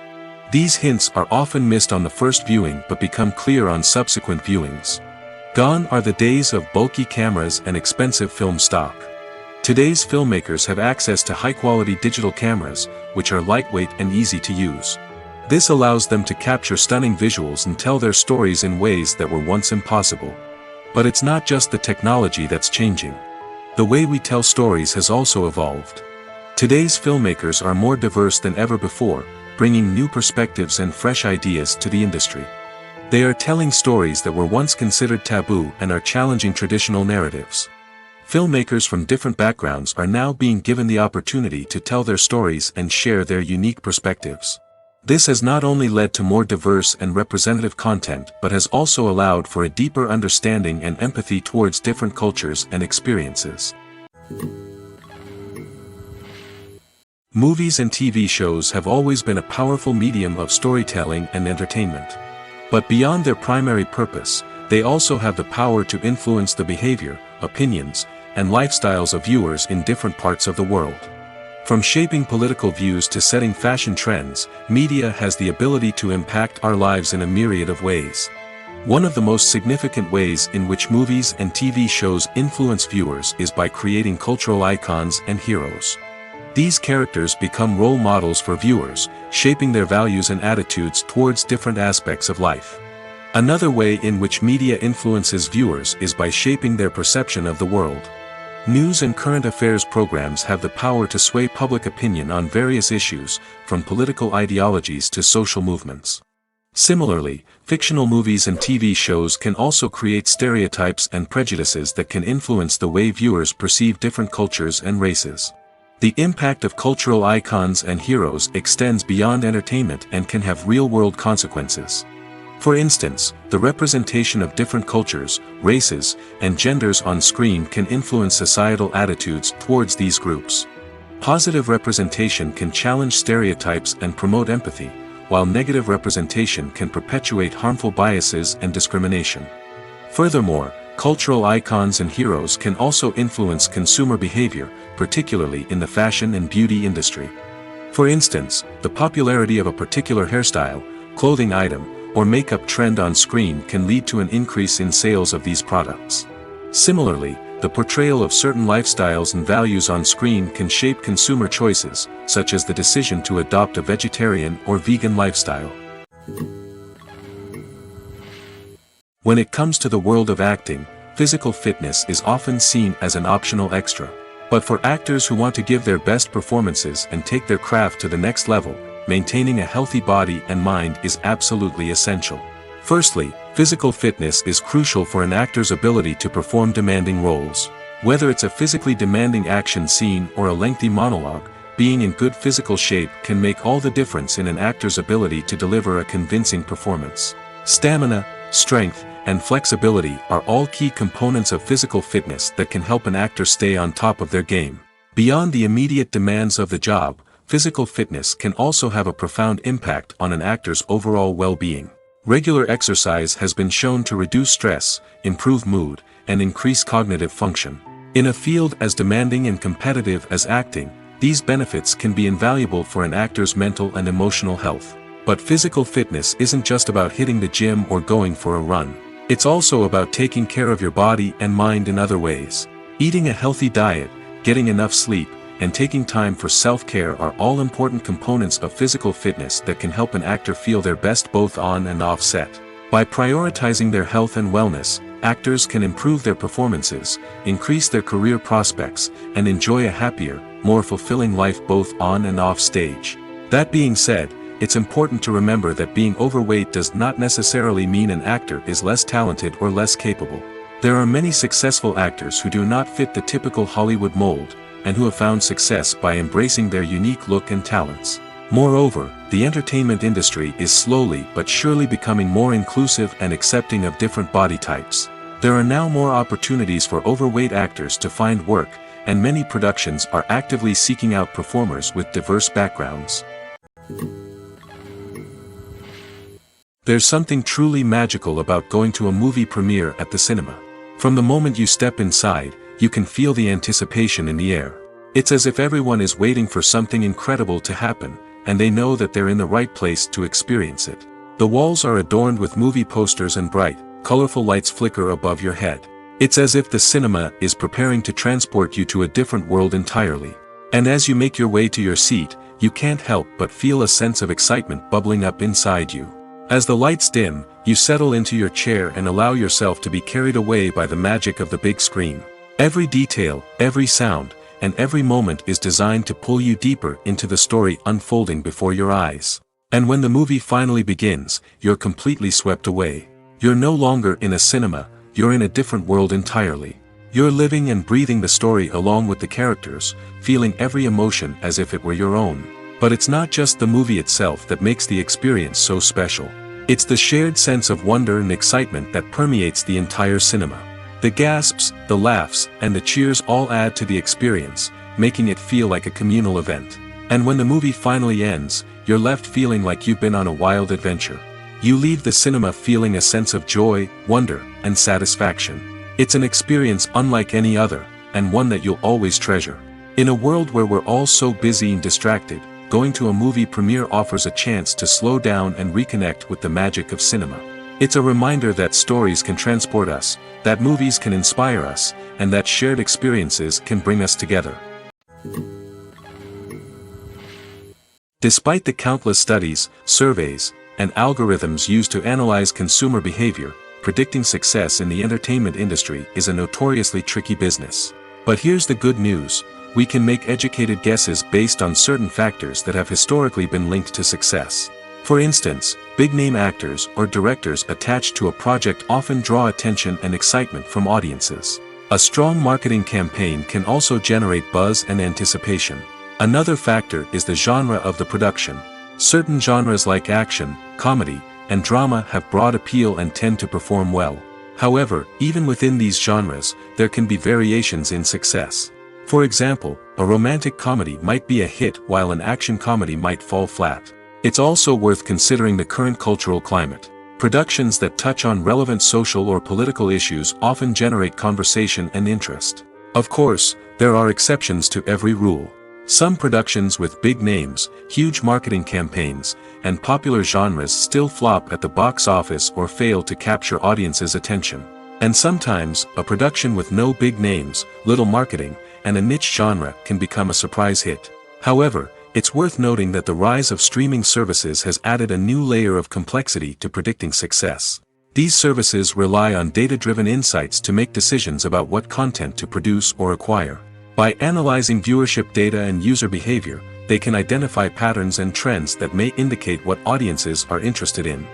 These hints are often missed on the first viewing but become clear on subsequent viewings. Gone are the days of bulky cameras and expensive film stock. Today's filmmakers have access to high-quality digital cameras, which are lightweight and easy to use. This allows them to capture stunning visuals and tell their stories in ways that were once impossible. But it's not just the technology that's changing. The way we tell stories has also evolved. Today's filmmakers are more diverse than ever before, bringing new perspectives and fresh ideas to the industry. They are telling stories that were once considered taboo and are challenging traditional narratives. Filmmakers from different backgrounds are now being given the opportunity to tell their stories and share their unique perspectives. This has not only led to more diverse and representative content but has also allowed for a deeper understanding and empathy towards different cultures and experiences. Movies and TV shows have always been a powerful medium of storytelling and entertainment. But beyond their primary purpose, they also have the power to influence the behavior, opinions, and lifestyles of viewers in different parts of the world. From shaping political views to setting fashion trends, media has the ability to impact our lives in a myriad of ways. One of the most significant ways in which movies and TV shows influence viewers is by creating cultural icons and heroes. These characters become role models for viewers, shaping their values and attitudes towards different aspects of life. Another way in which media influences viewers is by shaping their perception of the world. News and current affairs programs have the power to sway public opinion on various issues, from political ideologies to social movements. Similarly, fictional movies and TV shows can also create stereotypes and prejudices that can influence the way viewers perceive different cultures and races. The impact of cultural icons and heroes extends beyond entertainment and can have real-world consequences. For instance, the representation of different cultures, races, and genders on screen can influence societal attitudes towards these groups. Positive representation can challenge stereotypes and promote empathy, while negative representation can perpetuate harmful biases and discrimination. Furthermore, cultural icons and heroes can also influence consumer behavior, particularly in the fashion and beauty industry. For instance, the popularity of a particular hairstyle, clothing item, or makeup trend on screen can lead to an increase in sales of these products. Similarly, the portrayal of certain lifestyles and values on screen can shape consumer choices, such as the decision to adopt a vegetarian or vegan lifestyle. When it comes to the world of acting, physical fitness is often seen as an optional extra. But for actors who want to give their best performances and take their craft to the next level, maintaining a healthy body and mind is absolutely essential. Firstly, physical fitness is crucial for an actor's ability to perform demanding roles. Whether it's a physically demanding action scene or a lengthy monologue, being in good physical shape can make all the difference in an actor's ability to deliver a convincing performance. Stamina, strength, and flexibility are all key components of physical fitness that can help an actor stay on top of their game. Beyond the immediate demands of the job, physical fitness can also have a profound impact on an actor's overall well-being. Regular exercise has been shown to reduce stress, improve mood, and increase cognitive function. In a field as demanding and competitive as acting, these benefits can be invaluable for an actor's mental and emotional health. But physical fitness isn't just about hitting the gym or going for a run. It's also about taking care of your body and mind in other ways. Eating a healthy diet, getting enough sleep, and taking time for self-care are all important components of physical fitness that can help an actor feel their best both on and off set. By prioritizing their health and wellness, actors can improve their performances, increase their career prospects, and enjoy a happier, more fulfilling life both on and off stage. That being said, it's important to remember that being overweight does not necessarily mean an actor is less talented or less capable. There are many successful actors who do not fit the typical Hollywood mold, and who have found success by embracing their unique look and talents. Moreover, the entertainment industry is slowly but surely becoming more inclusive and accepting of different body types. There are now more opportunities for overweight actors to find work, and many productions are actively seeking out performers with diverse backgrounds. There's something truly magical about going to a movie premiere at the cinema. From the moment you step inside, you can feel the anticipation in the air. It's as if everyone is waiting for something incredible to happen, and they know that they're in the right place to experience it. The walls are adorned with movie posters and bright, colorful lights flicker above your head. It's as if the cinema is preparing to transport you to a different world entirely. And as you make your way to your seat, you can't help but feel a sense of excitement bubbling up inside you. As the lights dim, you settle into your chair and allow yourself to be carried away by the magic of the big screen. Every detail, every sound, and every moment is designed to pull you deeper into the story unfolding before your eyes. And when the movie finally begins, you're completely swept away. You're no longer in a cinema, you're in a different world entirely. You're living and breathing the story along with the characters, feeling every emotion as if it were your own. But it's not just the movie itself that makes the experience so special. It's the shared sense of wonder and excitement that permeates the entire cinema. The gasps, the laughs, and the cheers all add to the experience, making it feel like a communal event. And when the movie finally ends, you're left feeling like you've been on a wild adventure. You leave the cinema feeling a sense of joy, wonder, and satisfaction. It's an experience unlike any other, and one that you'll always treasure. In a world where we're all so busy and distracted, going to a movie premiere offers a chance to slow down and reconnect with the magic of cinema. It's a reminder that stories can transport us, that movies can inspire us, and that shared experiences can bring us together. Despite the countless studies, surveys, and algorithms used to analyze consumer behavior, predicting success in the entertainment industry is a notoriously tricky business. But here's the good news: we can make educated guesses based on certain factors that have historically been linked to success. For instance, big-name actors or directors attached to a project often draw attention and excitement from audiences. A strong marketing campaign can also generate buzz and anticipation. Another factor is the genre of the production. Certain genres like action, comedy, and drama have broad appeal and tend to perform well. However, even within these genres, there can be variations in success. For example, a romantic comedy might be a hit while an action comedy might fall flat. It's also worth considering the current cultural climate. Productions that touch on relevant social or political issues often generate conversation and interest. Of course, there are exceptions to every rule. Some productions with big names, huge marketing campaigns, and popular genres still flop at the box office or fail to capture audiences' attention. And sometimes, a production with no big names, little marketing, and a niche genre can become a surprise hit. However, it's worth noting that the rise of streaming services has added a new layer of complexity to predicting success. These services rely on data-driven insights to make decisions about what content to produce or acquire. By analyzing viewership data and user behavior, they can identify patterns and trends that may indicate what audiences are interested in.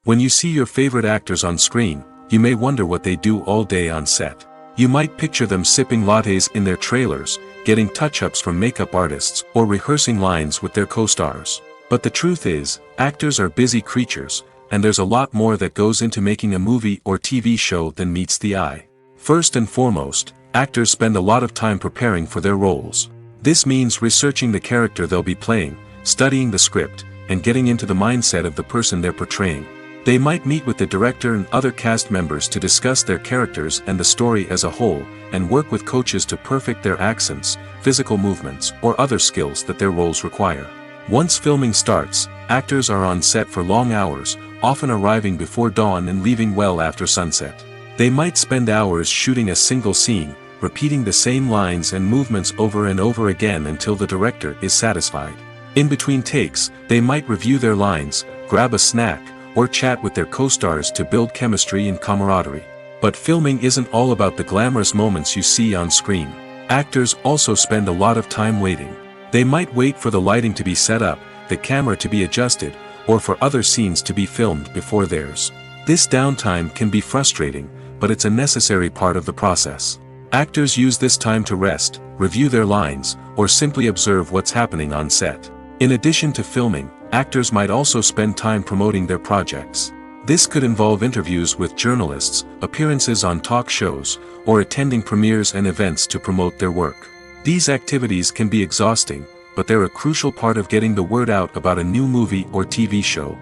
When you see your favorite actors on screen, you may wonder what they do all day on set. You might picture them sipping lattes in their trailers, getting touch-ups from makeup artists, or rehearsing lines with their co-stars. But the truth is, actors are busy creatures, and there's a lot more that goes into making a movie or TV show than meets the eye. First and foremost, actors spend a lot of time preparing for their roles. This means researching the character they'll be playing, studying the script, and getting into the mindset of the person they're portraying. They might meet with the director and other cast members to discuss their characters and the story as a whole, and work with coaches to perfect their accents, physical movements, or other skills that their roles require. Once filming starts, actors are on set for long hours, often arriving before dawn and leaving well after sunset. They might spend hours shooting a single scene, repeating the same lines and movements over and over again until the director is satisfied. In between takes, they might review their lines, grab a snack, or chat with their co-stars to build chemistry and camaraderie. But filming isn't all about the glamorous moments you see on screen. Actors also spend a lot of time waiting. They might wait for the lighting to be set up, the camera to be adjusted, or for other scenes to be filmed before theirs. This downtime can be frustrating, but it's a necessary part of the process. Actors use this time to rest, review their lines, or simply observe what's happening on set. In addition to filming, actors might also spend time promoting their projects. This could involve interviews with journalists, appearances on talk shows, or attending premieres and events to promote their work. These activities can be exhausting, but they're a crucial part of getting the word out about a new movie or TV show.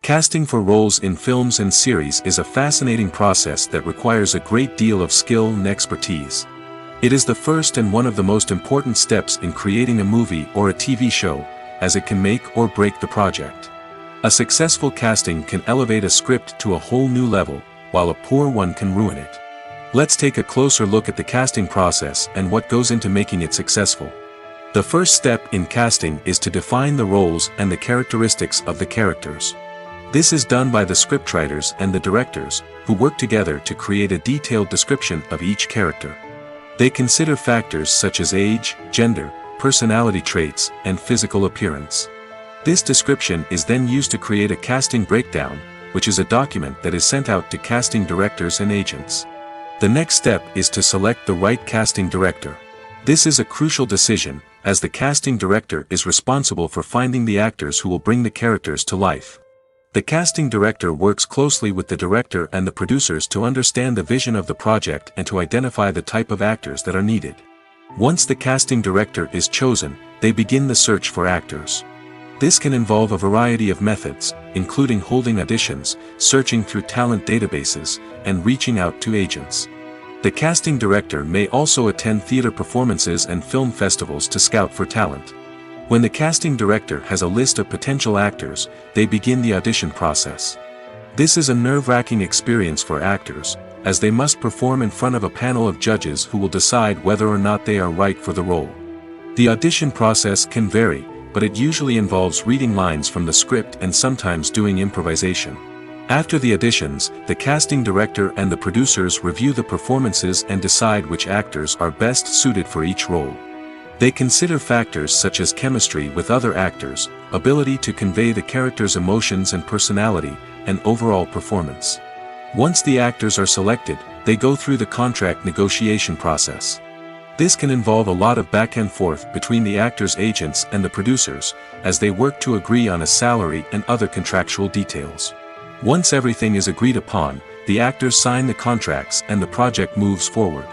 Casting for roles in films and series is a fascinating process that requires a great deal of skill and expertise. It is the first and one of the most important steps in creating a movie or a TV show, as it can make or break the project. A successful casting can elevate a script to a whole new level, while a poor one can ruin it. Let's take a closer look at the casting process and what goes into making it successful. The first step in casting is to define the roles and the characteristics of the characters. This is done by the scriptwriters and the directors, who work together to create a detailed description of each character. They consider factors such as age, gender, personality traits, and physical appearance. This description is then used to create a casting breakdown, which is a document that is sent out to casting directors and agents. The next step is to select the right casting director. This is a crucial decision, as the casting director is responsible for finding the actors who will bring the characters to life. The casting director works closely with the director and the producers to understand the vision of the project and to identify the type of actors that are needed. Once the casting director is chosen, they begin the search for actors. This can involve a variety of methods, including holding auditions, searching through talent databases, and reaching out to agents. The casting director may also attend theater performances and film festivals to scout for talent. When the casting director has a list of potential actors, they begin the audition process. This is a nerve-wracking experience for actors, as they must perform in front of a panel of judges who will decide whether or not they are right for the role. The audition process can vary, but it usually involves reading lines from the script and sometimes doing improvisation. After the auditions, the casting director and the producers review the performances and decide which actors are best suited for each role. They consider factors such as chemistry with other actors, ability to convey the character's emotions and personality, and overall performance. Once the actors are selected, they go through the contract negotiation process. This can involve a lot of back and forth between the actors' agents and the producers, as they work to agree on a salary and other contractual details. Once everything is agreed upon, the actors sign the contracts and the project moves forward.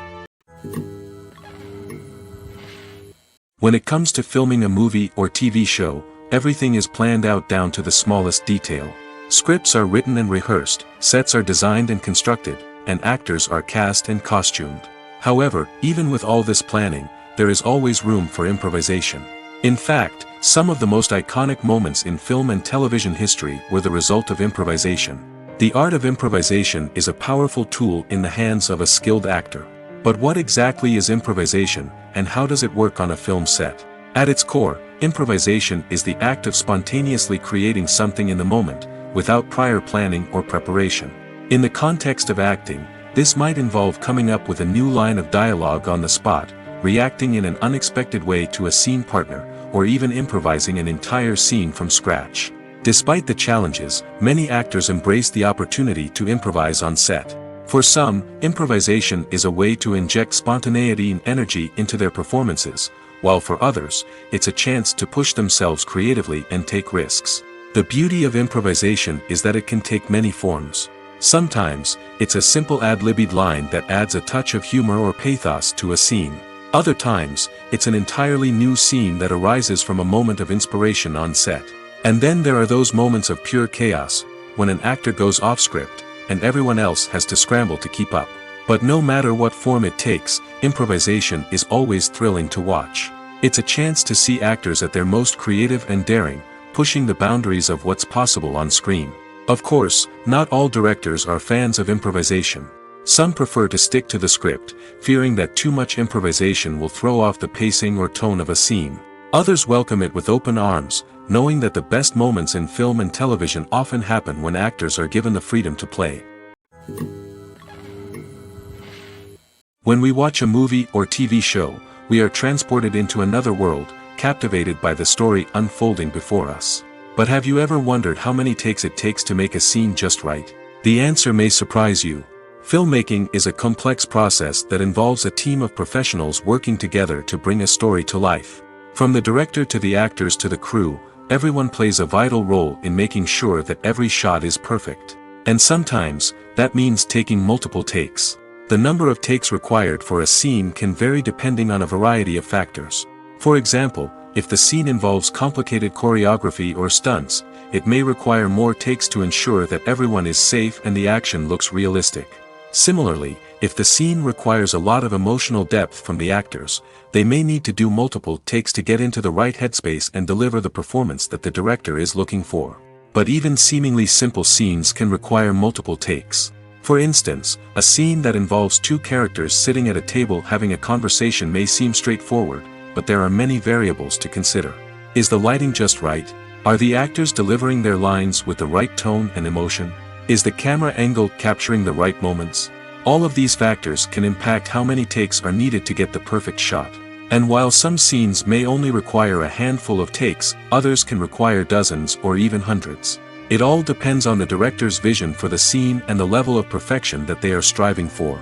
When it comes to filming a movie or TV show, everything is planned out down to the smallest detail. Scripts are written and rehearsed, sets are designed and constructed, and actors are cast and costumed. However, even with all this planning, there is always room for improvisation. In fact, some of the most iconic moments in film and television history were the result of improvisation. The art of improvisation is a powerful tool in the hands of a skilled actor. But what exactly is improvisation, and how does it work on a film set? At its core, improvisation is the act of spontaneously creating something in the moment, without prior planning or preparation. In the context of acting, this might involve coming up with a new line of dialogue on the spot, reacting in an unexpected way to a scene partner, or even improvising an entire scene from scratch. Despite the challenges, many actors embrace the opportunity to improvise on set. For some, improvisation is a way to inject spontaneity and energy into their performances, while for others, it's a chance to push themselves creatively and take risks. The beauty of improvisation is that it can take many forms. Sometimes, it's a simple ad-libbed line that adds a touch of humor or pathos to a scene. Other times, it's an entirely new scene that arises from a moment of inspiration on set. And then there are those moments of pure chaos, when an actor goes off script, and everyone else has to scramble to keep up. But no matter what form it takes, improvisation is always thrilling to watch. It's a chance to see actors at their most creative and daring, pushing the boundaries of what's possible on screen. Of course, not all directors are fans of improvisation. Some prefer to stick to the script, fearing that too much improvisation will throw off the pacing or tone of a scene. Others welcome it with open arms, knowing that the best moments in film and television often happen when actors are given the freedom to play. When we watch a movie or TV show, we are transported into another world, captivated by the story unfolding before us. But have you ever wondered how many takes it takes to make a scene just right? The answer may surprise you. Filmmaking is a complex process that involves a team of professionals working together to bring a story to life. From the director to the actors to the crew, everyone plays a vital role in making sure that every shot is perfect. And sometimes, that means taking multiple takes. The number of takes required for a scene can vary depending on a variety of factors. For example, if the scene involves complicated choreography or stunts, it may require more takes to ensure that everyone is safe and the action looks realistic. Similarly, if the scene requires a lot of emotional depth from the actors, they may need to do multiple takes to get into the right headspace and deliver the performance that the director is looking for. But even seemingly simple scenes can require multiple takes. For instance, a scene that involves two characters sitting at a table having a conversation may seem straightforward, but there are many variables to consider. Is the lighting just right? Are the actors delivering their lines with the right tone and emotion? Is the camera angle capturing the right moments? All of these factors can impact how many takes are needed to get the perfect shot. And while some scenes may only require a handful of takes, others can require dozens or even hundreds. It all depends on the director's vision for the scene and the level of perfection that they are striving for.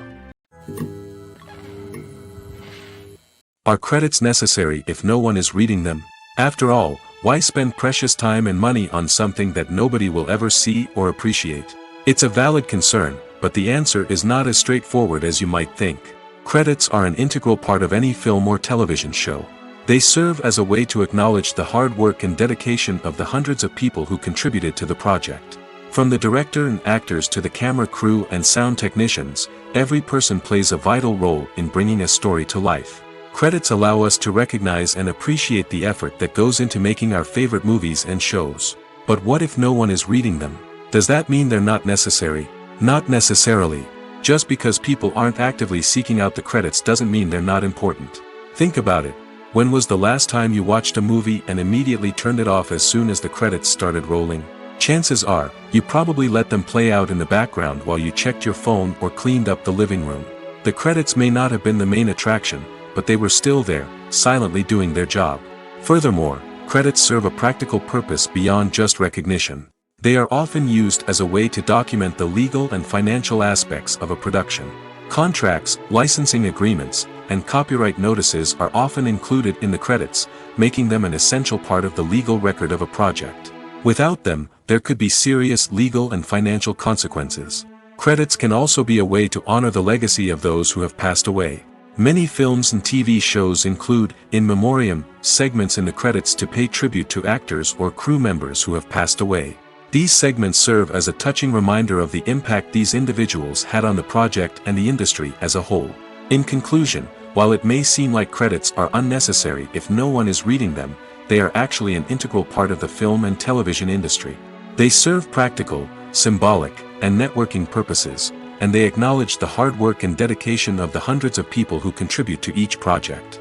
Are credits necessary if no one is reading them? After all, why spend precious time and money on something that nobody will ever see or appreciate? It's a valid concern, but the answer is not as straightforward as you might think. Credits are an integral part of any film or television show. They serve as a way to acknowledge the hard work and dedication of the hundreds of people who contributed to the project. From the director and actors to the camera crew and sound technicians, every person plays a vital role in bringing a story to life. Credits allow us to recognize and appreciate the effort that goes into making our favorite movies and shows. But what if no one is reading them? Does that mean they're not necessary? Not necessarily. Just because people aren't actively seeking out the credits doesn't mean they're not important. Think about it. When was the last time you watched a movie and immediately turned it off as soon as the credits started rolling? Chances are, you probably let them play out in the background while you checked your phone or cleaned up the living room. The credits may not have been the main attraction, but they were still there, silently doing their job. Furthermore, credits serve a practical purpose beyond just recognition. They are often used as a way to document the legal and financial aspects of a production. Contracts, licensing agreements, and copyright notices are often included in the credits, making them an essential part of the legal record of a project. Without them, there could be serious legal and financial consequences. Credits can also be a way to honor the legacy of those who have passed away. Many films and TV shows include, in memoriam, segments in the credits to pay tribute to actors or crew members who have passed away. These segments serve as a touching reminder of the impact these individuals had on the project and the industry as a whole. In conclusion, while it may seem like credits are unnecessary if no one is reading them, they are actually an integral part of the film and television industry. They serve practical, symbolic, and networking purposes, and they acknowledge the hard work and dedication of the hundreds of people who contribute to each project.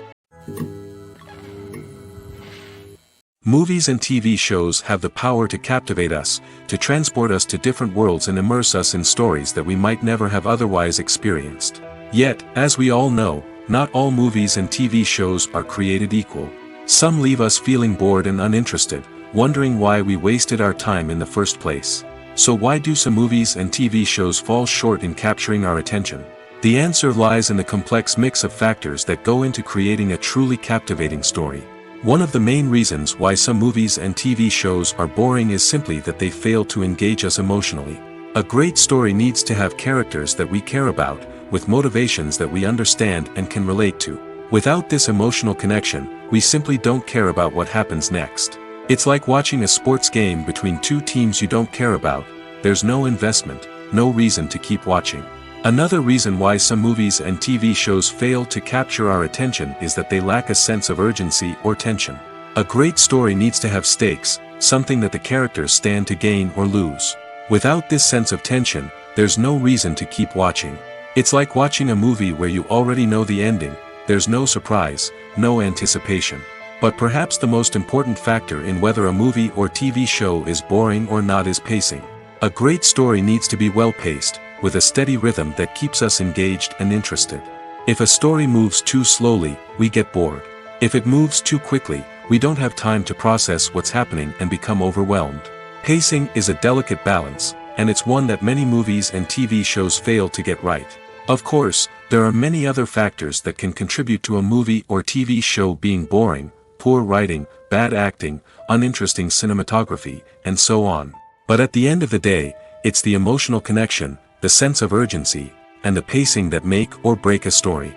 Movies and TV shows have the power to captivate us, to transport us to different worlds and immerse us in stories that we might never have otherwise experienced. Yet, as we all know, not all movies and TV shows are created equal. Some leave us feeling bored and uninterested, wondering why we wasted our time in the first place. So why do some movies and TV shows fall short in capturing our attention? The answer lies in the complex mix of factors that go into creating a truly captivating story. One of the main reasons why some movies and TV shows are boring is simply that they fail to engage us emotionally. A great story needs to have characters that we care about, with motivations that we understand and can relate to. Without this emotional connection, we simply don't care about what happens next. It's like watching a sports game between two teams you don't care about. There's no investment, no reason to keep watching. Another reason why some movies and TV shows fail to capture our attention is that they lack a sense of urgency or tension. A great story needs to have stakes, something that the characters stand to gain or lose. Without this sense of tension, there's no reason to keep watching. It's like watching a movie where you already know the ending. There's no surprise, no anticipation. But perhaps the most important factor in whether a movie or TV show is boring or not is pacing. A great story needs to be well-paced, with a steady rhythm that keeps us engaged and interested. If a story moves too slowly, we get bored. If it moves too quickly, we don't have time to process what's happening and become overwhelmed. Pacing is a delicate balance, and it's one that many movies and TV shows fail to get right. Of course, there are many other factors that can contribute to a movie or TV show being boring: poor writing, bad acting, uninteresting cinematography, and so on. But at the end of the day, it's the emotional connection, the sense of urgency, and the pacing that make or break a story.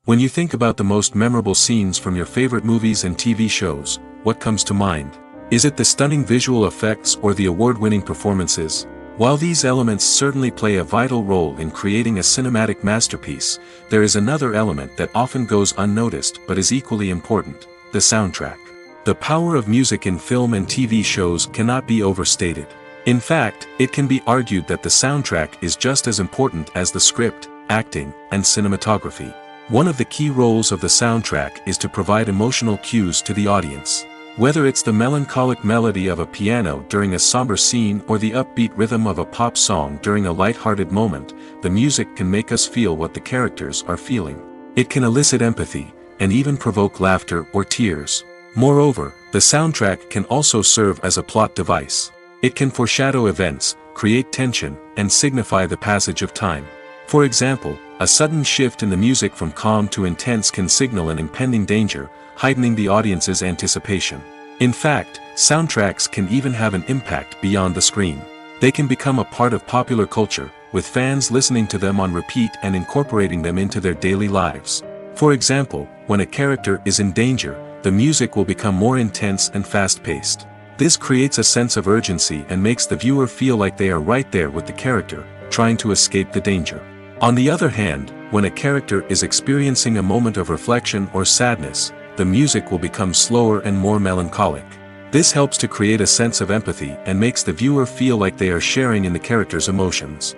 When you think about the most memorable scenes from your favorite movies and TV shows, what comes to mind? Is it the stunning visual effects or the award-winning performances? While these elements certainly play a vital role in creating a cinematic masterpiece, there is another element that often goes unnoticed but is equally important: the soundtrack. The power of music in film and TV shows cannot be overstated. In fact, it can be argued that the soundtrack is just as important as the script, acting, and cinematography. One of the key roles of the soundtrack is to provide emotional cues to the audience. Whether it's the melancholic melody of a piano during a somber scene or the upbeat rhythm of a pop song during a light-hearted moment, the music can make us feel what the characters are feeling. It can elicit empathy, and even provoke laughter or tears. Moreover, the soundtrack can also serve as a plot device. It can foreshadow events, create tension, and signify the passage of time. For example, a sudden shift in the music from calm to intense can signal an impending danger, heightening the audience's anticipation. In fact, soundtracks can even have an impact beyond the screen. They can become a part of popular culture, with fans listening to them on repeat and incorporating them into their daily lives. For example, when a character is in danger, the music will become more intense and fast-paced. This creates a sense of urgency and makes the viewer feel like they are right there with the character, trying to escape the danger. On the other hand, when a character is experiencing a moment of reflection or sadness, the music will become slower and more melancholic. This helps to create a sense of empathy and makes the viewer feel like they are sharing in the character's emotions.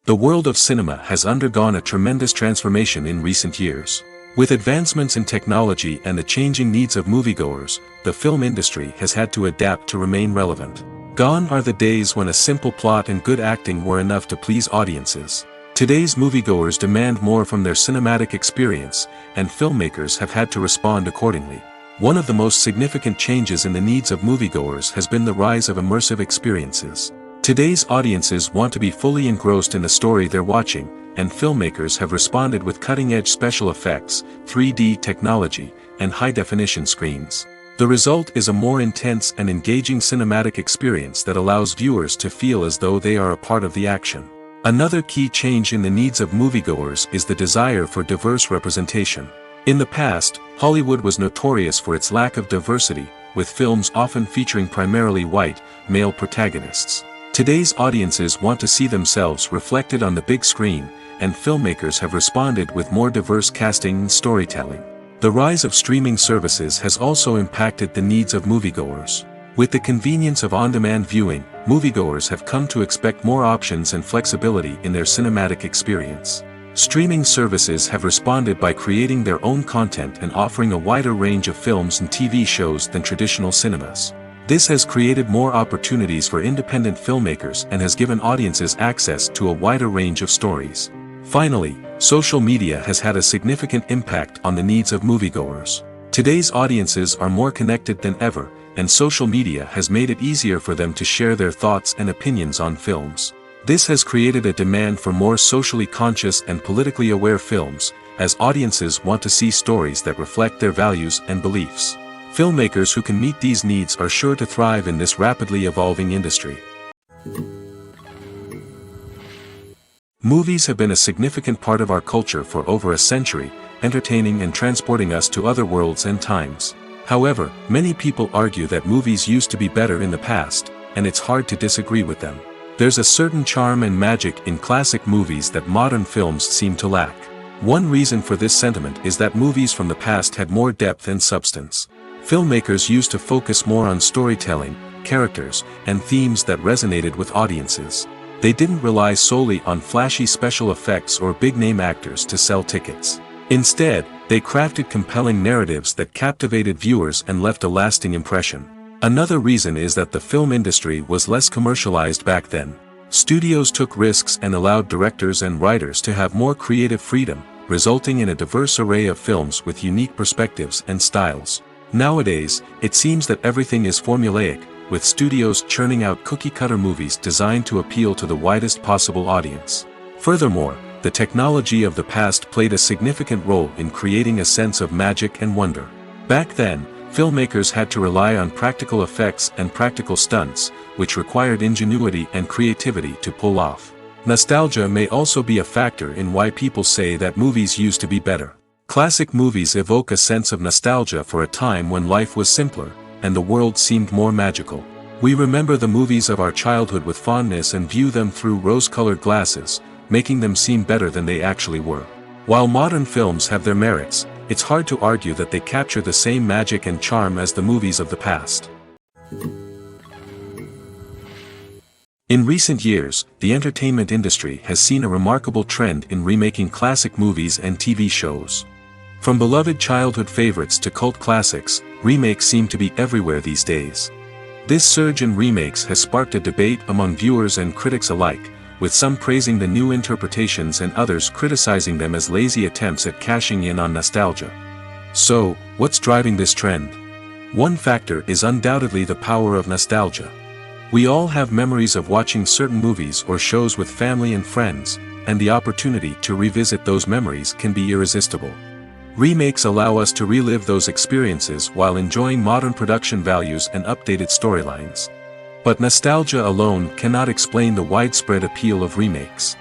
The world of cinema has undergone a tremendous transformation in recent years. With advancements in technology and the changing needs of moviegoers, the film industry has had to adapt to remain relevant. Gone are the days when a simple plot and good acting were enough to please audiences. Today's moviegoers demand more from their cinematic experience, and filmmakers have had to respond accordingly. One of the most significant changes in the needs of moviegoers has been the rise of immersive experiences. Today's audiences want to be fully engrossed in the story they're watching, and filmmakers have responded with cutting-edge special effects, 3D technology, and high-definition screens. The result is a more intense and engaging cinematic experience that allows viewers to feel as though they are a part of the action. Another key change in the needs of moviegoers is the desire for diverse representation. In the past, Hollywood was notorious for its lack of diversity, with films often featuring primarily white, male protagonists. Today's audiences want to see themselves reflected on the big screen, and filmmakers have responded with more diverse casting and storytelling. The rise of streaming services has also impacted the needs of moviegoers. With the convenience of on-demand viewing, moviegoers have come to expect more options and flexibility in their cinematic experience. Streaming services have responded by creating their own content and offering a wider range of films and TV shows than traditional cinemas. This has created more opportunities for independent filmmakers and has given audiences access to a wider range of stories. Finally, social media has had a significant impact on the needs of moviegoers. Today's audiences are more connected than ever, and social media has made it easier for them to share their thoughts and opinions on films. This has created a demand for more socially conscious and politically aware films, as audiences want to see stories that reflect their values and beliefs. Filmmakers who can meet these needs are sure to thrive in this rapidly evolving industry. Movies have been a significant part of our culture for over a century, entertaining and transporting us to other worlds and times. However, many people argue that movies used to be better in the past, and it's hard to disagree with them. There's a certain charm and magic in classic movies that modern films seem to lack. One reason for this sentiment is that movies from the past had more depth and substance. Filmmakers used to focus more on storytelling, characters, and themes that resonated with audiences. They didn't rely solely on flashy special effects or big-name actors to sell tickets. Instead, they crafted compelling narratives that captivated viewers and left a lasting impression. Another reason is that the film industry was less commercialized back then. Studios took risks and allowed directors and writers to have more creative freedom, resulting in a diverse array of films with unique perspectives and styles. Nowadays, it seems that everything is formulaic, with studios churning out cookie-cutter movies designed to appeal to the widest possible audience. Furthermore, the technology of the past played a significant role in creating a sense of magic and wonder. Back then, filmmakers had to rely on practical effects and practical stunts, which required ingenuity and creativity to pull off. Nostalgia may also be a factor in why people say that movies used to be better. Classic movies evoke a sense of nostalgia for a time when life was simpler, and the world seemed more magical. We remember the movies of our childhood with fondness and view them through rose-colored glasses, making them seem better than they actually were. While modern films have their merits, it's hard to argue that they capture the same magic and charm as the movies of the past. In recent years, the entertainment industry has seen a remarkable trend in remaking classic movies and TV shows. From beloved childhood favorites to cult classics, remakes seem to be everywhere these days. This surge in remakes has sparked a debate among viewers and critics alike, with some praising the new interpretations and others criticizing them as lazy attempts at cashing in on nostalgia. So, what's driving this trend? One factor is undoubtedly the power of nostalgia. We all have memories of watching certain movies or shows with family and friends, and the opportunity to revisit those memories can be irresistible. Remakes allow us to relive those experiences while enjoying modern production values and updated storylines. But nostalgia alone cannot explain the widespread appeal of remakes.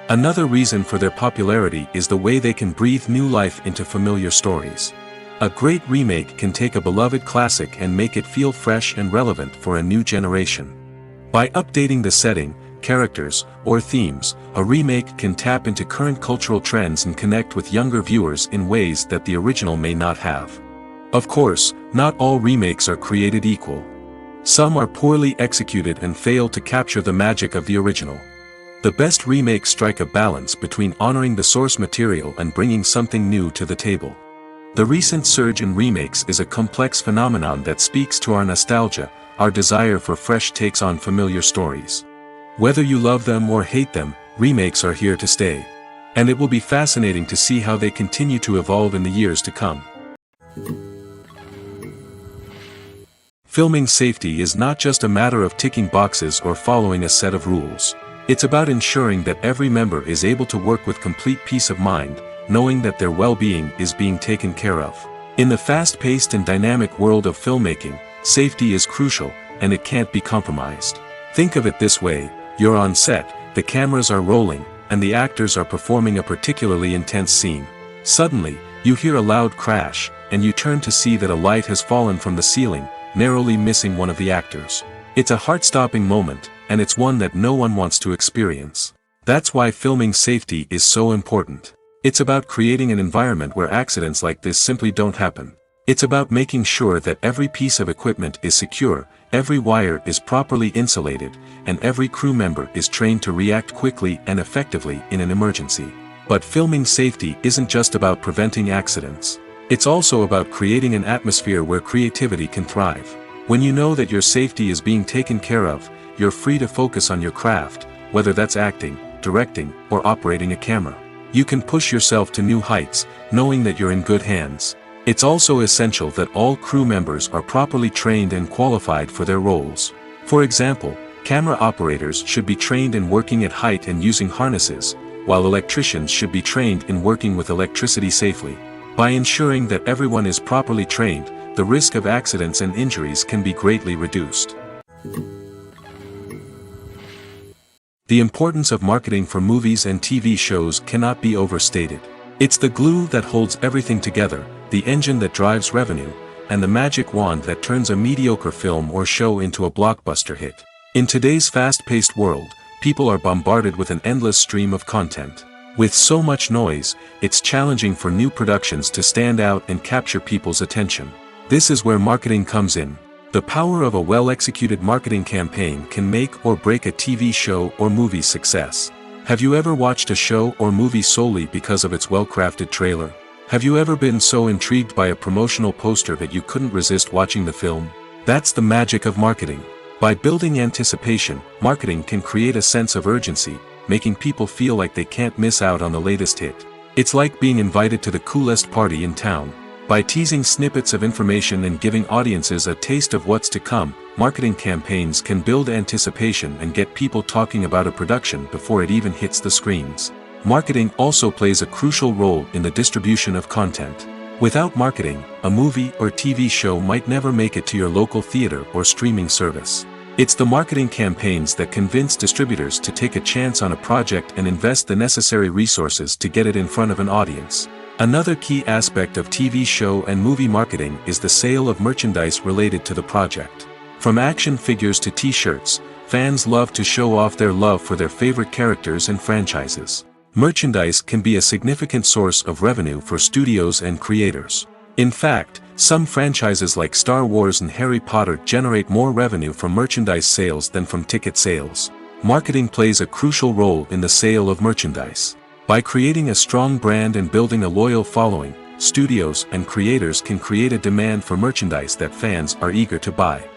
Another reason for their popularity is the way they can breathe new life into familiar stories. A great remake can take a beloved classic and make it feel fresh and relevant for a new generation. By updating the setting, characters, or themes, a remake can tap into current cultural trends and connect with younger viewers in ways that the original may not have. Of course, not all remakes are created equal. Some are poorly executed and fail to capture the magic of the original. The best remakes strike a balance between honoring the source material and bringing something new to the table. The recent surge in remakes is a complex phenomenon that speaks to our nostalgia, our desire for fresh takes on familiar stories. Whether you love them or hate them, remakes are here to stay. And it will be fascinating to see how they continue to evolve in the years to come. Filming safety is not just a matter of ticking boxes or following a set of rules. It's about ensuring that every member is able to work with complete peace of mind, knowing that their well-being is being taken care of. In the fast-paced and dynamic world of filmmaking, safety is crucial, and it can't be compromised. Think of it this way: you're on set, the cameras are rolling, and the actors are performing a particularly intense scene. Suddenly, you hear a loud crash, and you turn to see that a light has fallen from the ceiling, narrowly missing one of the actors. It's a heart-stopping moment, and it's one that no one wants to experience. That's why filming safety is so important. It's about creating an environment where accidents like this simply don't happen. It's about making sure that every piece of equipment is secure, every wire is properly insulated, and every crew member is trained to react quickly and effectively in an emergency. But filming safety isn't just about preventing accidents. It's also about creating an atmosphere where creativity can thrive. When you know that your safety is being taken care of, you're free to focus on your craft, whether that's acting, directing, or operating a camera. You can push yourself to new heights, knowing that you're in good hands. It's also essential that all crew members are properly trained and qualified for their roles. For example, camera operators should be trained in working at height and using harnesses, while electricians should be trained in working with electricity safely. By ensuring that everyone is properly trained, the risk of accidents and injuries can be greatly reduced. The importance of marketing for movies and TV shows cannot be overstated. It's the glue that holds everything together, the engine that drives revenue, and the magic wand that turns a mediocre film or show into a blockbuster hit. In today's fast-paced world, people are bombarded with an endless stream of content. With so much noise, it's challenging for new productions to stand out and capture people's attention. This is where marketing comes in. The power of a well-executed marketing campaign can make or break a TV show or movie's success. Have you ever watched a show or movie solely because of its well-crafted trailer? Have you ever been so intrigued by a promotional poster that you couldn't resist watching the film? That's the magic of marketing. By building anticipation, marketing can create a sense of urgency, making people feel like they can't miss out on the latest hit. It's like being invited to the coolest party in town. By teasing snippets of information and giving audiences a taste of what's to come, marketing campaigns can build anticipation and get people talking about a production before it even hits the screens. Marketing also plays a crucial role in the distribution of content. Without marketing, a movie or TV show might never make it to your local theater or streaming service. It's the marketing campaigns that convince distributors to take a chance on a project and invest the necessary resources to get it in front of an audience. Another key aspect of TV show and movie marketing is the sale of merchandise related to the project. From action figures to t-shirts, fans love to show off their love for their favorite characters and franchises. Merchandise can be a significant source of revenue for studios and creators. In fact, some franchises like Star Wars and Harry Potter generate more revenue from merchandise sales than from ticket sales. Marketing plays a crucial role in the sale of merchandise. By creating a strong brand and building a loyal following, studios and creators can create a demand for merchandise that fans are eager to buy.